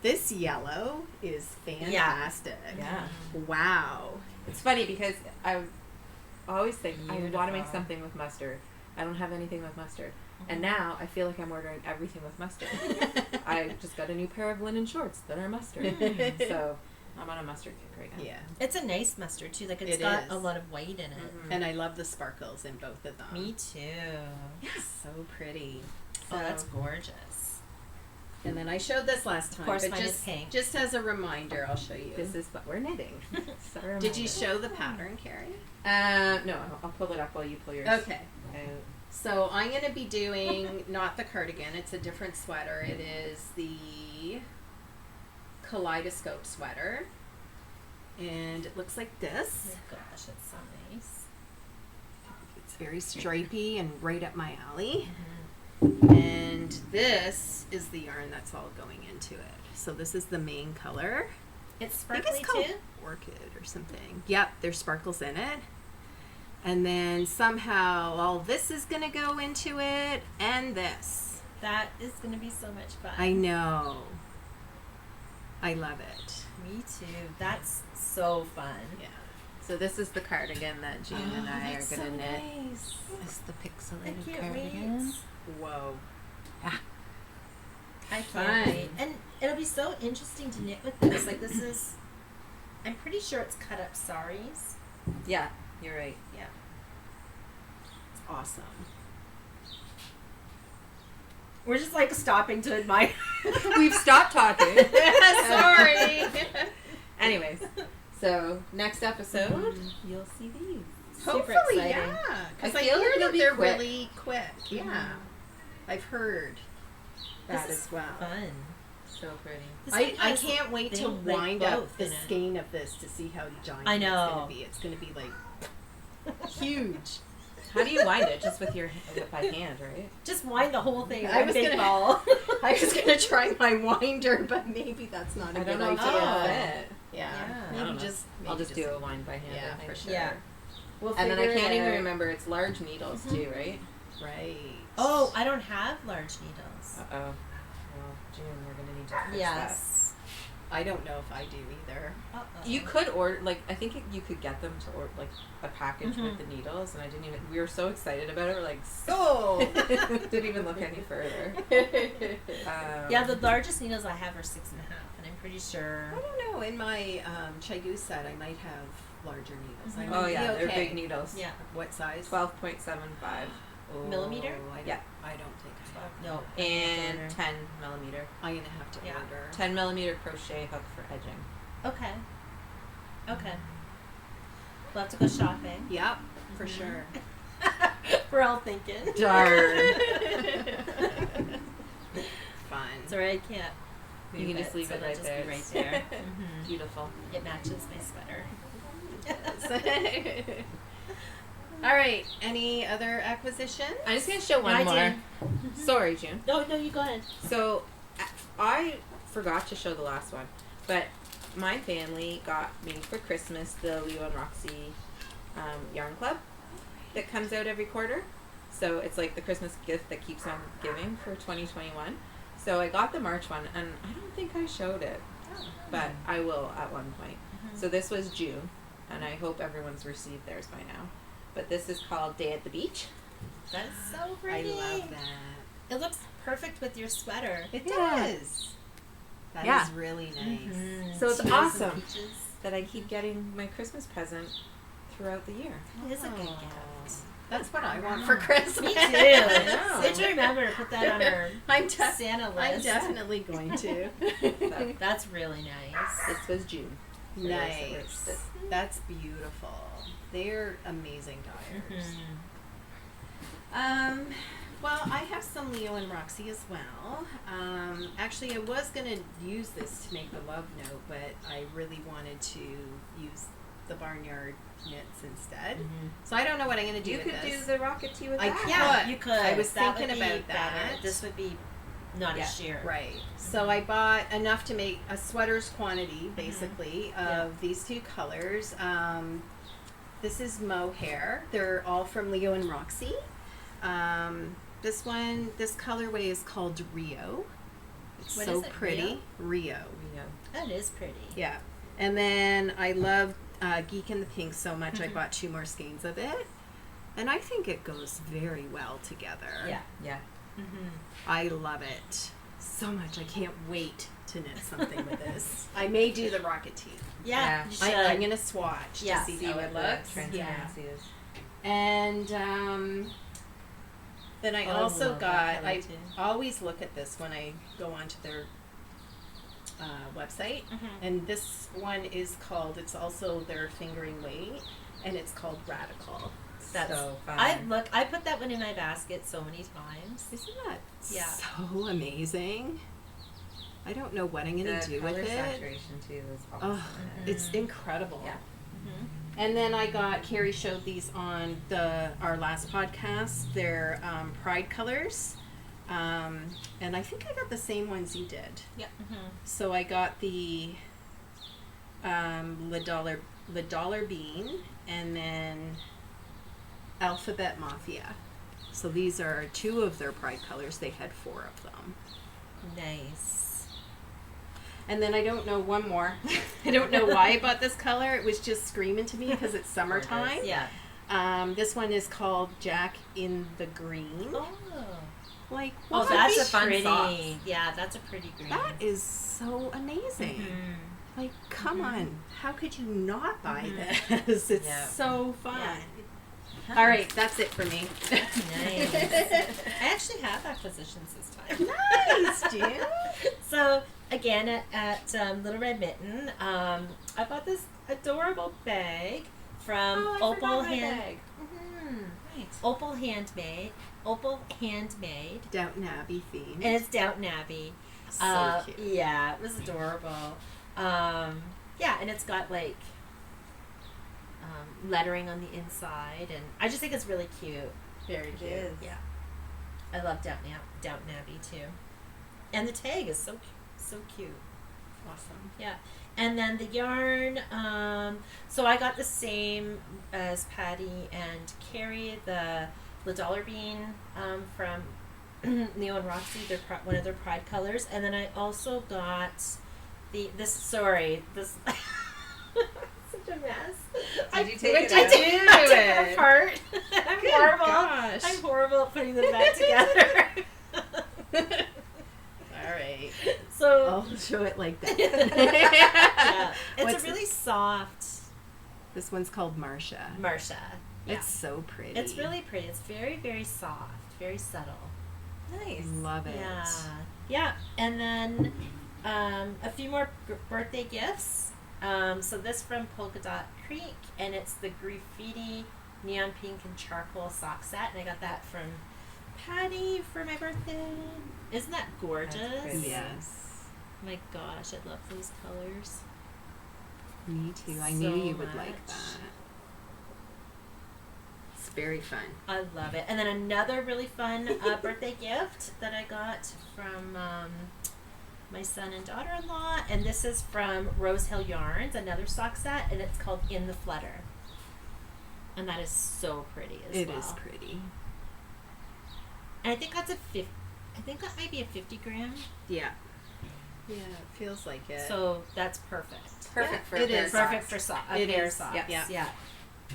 Speaker 3: This yellow is fantastic.
Speaker 1: Yeah.
Speaker 3: Wow.
Speaker 1: It's funny because I always think I want to make
Speaker 2: Beautiful.
Speaker 1: something with mustard. I don't have anything with mustard. And now I feel like I'm ordering everything with mustard. I just got a new pair of linen shorts that are mustard. So I'm on a mustard kick right now.
Speaker 3: Yeah.
Speaker 2: It's a nice mustard too. Like it's
Speaker 3: It
Speaker 2: got
Speaker 3: is.
Speaker 2: a lot of white in it.
Speaker 1: Mhm.
Speaker 3: And I love the sparkles in both of them.
Speaker 2: Me too.
Speaker 3: So pretty.
Speaker 2: Oh, that's
Speaker 1: So-
Speaker 2: gorgeous.
Speaker 3: And then I showed this last time.
Speaker 2: Of course,
Speaker 3: but
Speaker 2: mine is
Speaker 3: just,
Speaker 2: pink.
Speaker 3: just as a reminder, I'll show you.
Speaker 1: This is what we're knitting. So
Speaker 3: Did you show the pattern, Carrie?
Speaker 1: No, I'll pull it up while you pull yours.
Speaker 3: Okay.
Speaker 1: out.
Speaker 3: So I'm going to be doing not the cardigan. It's a different sweater. It is the kaleidoscope sweater. And it looks like
Speaker 2: Oh
Speaker 3: this.
Speaker 2: my gosh, it's so nice.
Speaker 3: It's very stripy and right up my alley.
Speaker 2: Mm-hmm.
Speaker 3: And this is the yarn that's all going into it. So this is the main color.
Speaker 2: It's
Speaker 3: I think
Speaker 2: sparkly
Speaker 3: it's called
Speaker 2: too.
Speaker 3: Orchid or something. Yep, there's sparkles in it. And then somehow all this is going to go into it and this.
Speaker 2: That is going to be so much fun.
Speaker 3: I know. I love it.
Speaker 2: Me too. That's so fun.
Speaker 3: Yeah.
Speaker 1: So this is the cardigan that Jean and I are
Speaker 2: that's
Speaker 1: going to
Speaker 2: so
Speaker 1: knit.
Speaker 2: nice.
Speaker 1: It's the
Speaker 2: I
Speaker 1: pixelated
Speaker 2: can't
Speaker 1: cardigan.
Speaker 2: wait.
Speaker 3: Whoa.
Speaker 2: I can't
Speaker 3: Fun.
Speaker 2: wait. And it'll be so interesting to knit with this. Like this is, I'm pretty sure it's cut up saris.
Speaker 1: Yeah, you're right.
Speaker 2: Yeah.
Speaker 3: It's awesome.
Speaker 2: We're just like stopping to admire.
Speaker 1: We've stopped talking.
Speaker 3: Sorry.
Speaker 1: Anyways, so next episode, you'll see these.
Speaker 2: Super
Speaker 3: Hopefully,
Speaker 2: exciting.
Speaker 3: yeah. Because
Speaker 1: I
Speaker 3: I
Speaker 1: feel like
Speaker 3: hear
Speaker 1: it'll
Speaker 3: that
Speaker 1: be
Speaker 3: they're
Speaker 1: quick.
Speaker 3: really quick. Yeah. I've heard that
Speaker 2: This is
Speaker 3: as well.
Speaker 2: Fun.
Speaker 1: So pretty.
Speaker 2: This
Speaker 3: I
Speaker 2: one has
Speaker 3: can't wait to
Speaker 2: things like
Speaker 3: wind up
Speaker 2: both
Speaker 3: the
Speaker 2: in it.
Speaker 3: skein of this to see how giant
Speaker 2: I
Speaker 3: it's
Speaker 2: know.
Speaker 3: going to be. It's going to be like huge.
Speaker 1: How do you wind it? Just with your by hand, right?
Speaker 2: Just wind the whole thing.
Speaker 3: I
Speaker 2: One
Speaker 3: was
Speaker 2: big
Speaker 3: gonna-
Speaker 2: ball.
Speaker 3: I was going to try my winder, but maybe that's not a
Speaker 1: I
Speaker 3: good
Speaker 1: don't know if
Speaker 3: idea.
Speaker 1: it'll fit.
Speaker 3: Yeah.
Speaker 2: Yeah.
Speaker 1: I don't
Speaker 3: Maybe
Speaker 1: know.
Speaker 3: just.
Speaker 1: I'll
Speaker 3: maybe
Speaker 1: just do a wind by hand.
Speaker 3: Yeah,
Speaker 1: I think.
Speaker 3: for sure.
Speaker 2: Yeah. We'll
Speaker 1: And then I
Speaker 2: figure
Speaker 1: can't
Speaker 2: it
Speaker 1: even
Speaker 2: out.
Speaker 1: remember. It's large needles too, right?
Speaker 3: Right.
Speaker 2: Oh, I don't have large needles.
Speaker 1: Uh oh. Well, June, we're gonna need to fix
Speaker 2: Yes.
Speaker 3: I don't know if I do either.
Speaker 2: Uh-oh.
Speaker 1: that. You could order, like, I think you could get them to order, like, a package with the needles, and I didn't even. We were so excited about it. We're like,
Speaker 3: So.
Speaker 1: didn't even look any further.
Speaker 2: Yeah, the largest needles I have are 6.5, and I'm pretty sure.
Speaker 3: I don't know. In my Chagoo set, I might have larger needles. I
Speaker 2: Mhm.
Speaker 3: might
Speaker 1: Oh
Speaker 3: be
Speaker 1: yeah, they're
Speaker 3: okay.
Speaker 1: big needles.
Speaker 2: Yeah.
Speaker 3: What size?
Speaker 1: 12.75
Speaker 3: Oh,
Speaker 2: Millimeter?
Speaker 1: Yeah.
Speaker 3: I don't think I have.
Speaker 2: No.
Speaker 1: and 10 millimeter.
Speaker 3: I'm gonna have to
Speaker 2: Yeah.
Speaker 3: order.
Speaker 1: 10 millimeter crochet hook for edging.
Speaker 2: Okay. Okay. We'll have to go shopping.
Speaker 3: Yep, for
Speaker 2: Mhm.
Speaker 3: sure.
Speaker 2: We're all thinking.
Speaker 1: Darn.
Speaker 3: Fun.
Speaker 2: Sorry, I can't.
Speaker 1: You can
Speaker 2: move
Speaker 1: just leave
Speaker 2: so
Speaker 1: it
Speaker 2: it'll
Speaker 1: right
Speaker 2: just
Speaker 1: there.
Speaker 2: Be right there. Mhm.
Speaker 1: Beautiful.
Speaker 2: It matches my sweater.
Speaker 3: All right. Any other acquisitions?
Speaker 1: I'm just gonna show one
Speaker 2: I
Speaker 1: more.
Speaker 2: did.
Speaker 1: Sorry, June.
Speaker 2: No, you go ahead.
Speaker 1: So I forgot to show the last one, but my family got me for Christmas the Leo and Roxy yarn club that comes out every quarter. So it's like the Christmas gift that keeps on giving for 2021. So I got the March one, and I don't think I showed it, but I will at one point. So this was June, and I hope everyone's received theirs by now. But this is called Day at the Beach.
Speaker 2: That is so
Speaker 3: I
Speaker 2: pretty.
Speaker 3: love that.
Speaker 2: It looks perfect with your sweater.
Speaker 3: It
Speaker 1: Yeah.
Speaker 3: does. That is
Speaker 1: Yeah.
Speaker 3: really nice.
Speaker 2: Mhm.
Speaker 1: So it's
Speaker 2: Teals and
Speaker 1: awesome.
Speaker 2: peaches.
Speaker 1: That I keep getting my Christmas present throughout the year.
Speaker 2: It is a good
Speaker 3: Aw.
Speaker 2: gift.
Speaker 3: That's what I want for Christmas.
Speaker 2: Me too.
Speaker 1: know.
Speaker 2: We have to remember to put that on our
Speaker 3: I'm,
Speaker 2: Santa list.
Speaker 3: I'm definitely going to.
Speaker 2: That's really nice.
Speaker 1: This was June. for those that were
Speaker 3: Nice.
Speaker 1: interested.
Speaker 3: That's beautiful. They're amazing dyers. Well, I have some Leo and Roxy as well. Actually, I was going to use this to make the love note, but I really wanted to use the barnyard knits instead. So I don't know what I'm going to do
Speaker 1: You
Speaker 3: with
Speaker 1: could
Speaker 3: this.
Speaker 1: do the rocket tee with
Speaker 3: I
Speaker 1: that.
Speaker 3: could.
Speaker 2: Yeah, you could.
Speaker 3: I was
Speaker 2: That
Speaker 3: thinking
Speaker 2: would be
Speaker 3: about that.
Speaker 2: better. This would be not
Speaker 1: Yeah.
Speaker 2: a sheer.
Speaker 3: Right. So I bought enough to make a sweater's quantity, basically, of these two colors. This is mohair. They're all from Leo and Roxy. This colorway is called Rio. It's
Speaker 2: What
Speaker 3: so
Speaker 2: is it,
Speaker 3: pretty. Rio.
Speaker 2: That is pretty.
Speaker 3: Yeah. And then I love Geek in the Pink so much, I bought 2 more skeins of it. And I think it goes very well together.
Speaker 2: Yeah.
Speaker 1: Yeah.
Speaker 3: I love it so much. I can't wait to knit something with this. I may do the rocket tee.
Speaker 2: Yeah. You should.
Speaker 3: I'm going to swatch
Speaker 2: Yeah.
Speaker 3: to see
Speaker 1: See
Speaker 3: how
Speaker 1: what
Speaker 3: it
Speaker 1: the
Speaker 3: looks.
Speaker 1: transparency is.
Speaker 3: And then I
Speaker 2: Oh,
Speaker 3: also
Speaker 2: love that
Speaker 3: got,
Speaker 2: color
Speaker 3: I
Speaker 2: too.
Speaker 3: always look at this when I go onto their website. And this one is called, it's also their fingering weight, and it's called Radical.
Speaker 2: That's
Speaker 1: so fun.
Speaker 2: I put that one in my basket so many times.
Speaker 3: Isn't that
Speaker 2: Yeah.
Speaker 3: so amazing? I don't know what I'm going to
Speaker 1: The
Speaker 3: do with
Speaker 1: color
Speaker 3: it.
Speaker 1: saturation too is awesome.
Speaker 3: Oh, it's incredible.
Speaker 1: Yeah.
Speaker 3: And then I got, Carrie showed these on our last podcast. They're Pride colors. And I think I got the same ones you did.
Speaker 2: Yeah.
Speaker 3: So I got the Le Dollar Bean and then Alphabet Mafia. So these are 2 of their Pride colors. They had 4 of them.
Speaker 2: Nice.
Speaker 3: And then I don't know one more. I don't know why I bought this color. It was just screaming to me because it's summertime.
Speaker 2: Yeah.
Speaker 3: This one is called Jack in the Green.
Speaker 2: Oh.
Speaker 3: Like,
Speaker 2: Oh,
Speaker 3: what?
Speaker 2: that's
Speaker 1: a
Speaker 2: a
Speaker 1: fun
Speaker 2: pretty.
Speaker 1: sauce.
Speaker 2: Yeah, that's a pretty green.
Speaker 3: That is so amazing. Like, come on. How could you not buy this? It's
Speaker 1: Yeah.
Speaker 3: so fun.
Speaker 2: Yeah.
Speaker 3: All right, that's it for me.
Speaker 2: Nice. I actually have acquisitions this time.
Speaker 3: Nice, June.
Speaker 2: So again, at Little Red Mitten, I bought this adorable bag from Opal Handmade. Opal Handmade,
Speaker 3: Downton Abbey theme.
Speaker 2: and it's Downton Abbey.
Speaker 3: So cute.
Speaker 2: Yeah, it was adorable. Yeah, and it's got like lettering on the inside, and I just think it's really cute.
Speaker 3: Very cute.
Speaker 1: is.
Speaker 2: Yeah, I love Downton Abbey too, and the tag is so cute.
Speaker 3: Awesome.
Speaker 2: Yeah, and then the yarn. So I got the same as Patty and Carrie, the Dollar Bean from Leo and Roxy. They're one of their Pride colors, and then I also got this. Sorry, this. Such a mess.
Speaker 1: Did you take it
Speaker 2: I
Speaker 1: out?
Speaker 2: did. I took it apart. I'm
Speaker 3: Good
Speaker 2: horrible.
Speaker 3: gosh.
Speaker 2: I'm horrible at putting them back together.
Speaker 3: All right.
Speaker 2: So
Speaker 3: I'll show it like that.
Speaker 2: yeah, it's
Speaker 3: What's
Speaker 2: a really soft
Speaker 3: This one's called Marcia.
Speaker 2: Marcia. Yeah.
Speaker 3: It's so pretty.
Speaker 2: It's really pretty. It's very, very soft, very subtle.
Speaker 1: Nice.
Speaker 3: Love it.
Speaker 2: Yeah. Yeah. And then a few more birthday gifts. So this from Polka Dot Creek, and it's the graffiti neon pink and charcoal sock set, and I got that from Patty for my birthday. Isn't that gorgeous?
Speaker 1: That's pretty.
Speaker 3: Yes.
Speaker 2: My gosh, I love those colors.
Speaker 3: Me too. I
Speaker 2: So
Speaker 3: knew you would
Speaker 2: much.
Speaker 3: like that. It's very fun.
Speaker 2: I love it. And then another really fun birthday gift that I got from my son and daughter-in-law, and this is from Rose Hill Yarns, another sock set, and it's called In the Flutter. And that is so pretty as well.
Speaker 3: It is pretty.
Speaker 2: And I think that's I think that might be a 50 gram.
Speaker 3: Yeah. Yeah, it feels like it.
Speaker 2: So that's perfect.
Speaker 1: Perfect for
Speaker 3: it
Speaker 1: a pair
Speaker 3: is.
Speaker 1: of
Speaker 2: Perfect
Speaker 1: socks.
Speaker 2: for a
Speaker 3: It
Speaker 2: pair of
Speaker 3: is.
Speaker 2: socks.
Speaker 3: Yeah.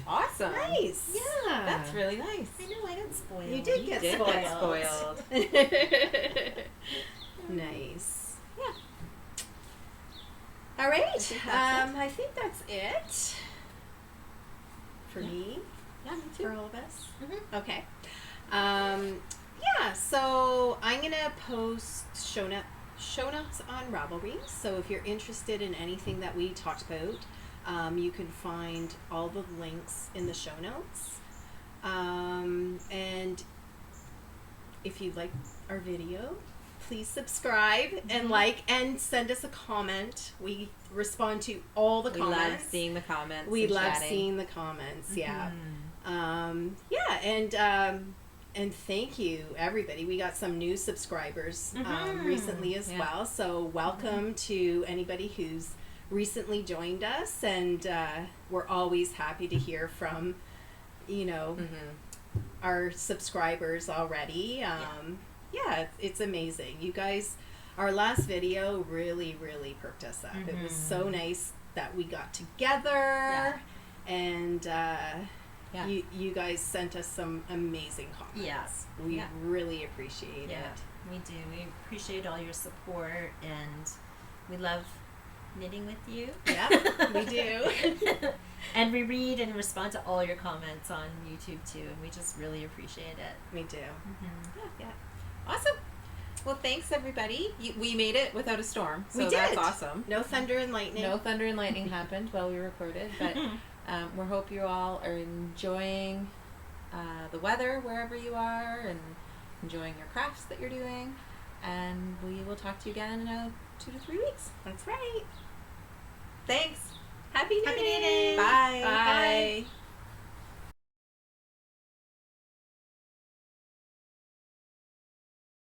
Speaker 1: Awesome.
Speaker 3: Nice.
Speaker 2: Yeah.
Speaker 1: That's really nice.
Speaker 2: I know, I got spoiled.
Speaker 3: You did get
Speaker 1: Did
Speaker 3: spoiled.
Speaker 1: get spoiled.
Speaker 3: Nice.
Speaker 1: Yeah. All right.
Speaker 3: I think that's it. For me?
Speaker 2: Yeah, me
Speaker 3: For all of us?
Speaker 2: Mhm.
Speaker 3: Okay. Yeah, so I'm going to post show show notes on Ravelry. So if you're interested in anything that we talked about, you can find all the links in the show notes. And if you like our video, please subscribe and like and send us a comment. We respond to all the comments.
Speaker 1: We love seeing the comments.
Speaker 3: We
Speaker 1: and
Speaker 3: love
Speaker 1: chatting.
Speaker 3: seeing the comments. Yeah. And thank you, everybody. We got some new subscribers recently as well. So welcome to anybody who's recently joined us. And we're always happy to hear from, our subscribers already. Yeah, it's amazing. You guys, our last video really, really perked us up. It was so nice that we got together and you guys sent us some amazing comments.
Speaker 2: Yes.
Speaker 3: We really appreciate it.
Speaker 2: We do. We appreciate all your support, and we love knitting with you.
Speaker 3: Yeah, we do.
Speaker 2: And we read and respond to all your comments on YouTube too, and we just really appreciate it.
Speaker 3: We do.
Speaker 1: Yeah. Awesome. Well, thanks everybody. We made it without a storm, so
Speaker 3: We did.
Speaker 1: that's awesome.
Speaker 3: No thunder and lightning.
Speaker 1: No thunder and lightning happened while we recorded, but we hope you all are enjoying the weather wherever you are and enjoying your crafts that you're doing. And we will talk to you again in 2 to 3 weeks.
Speaker 3: That's right.
Speaker 1: Thanks.
Speaker 3: Happy knitting.
Speaker 2: Happy knitting.
Speaker 1: Bye.
Speaker 3: Bye.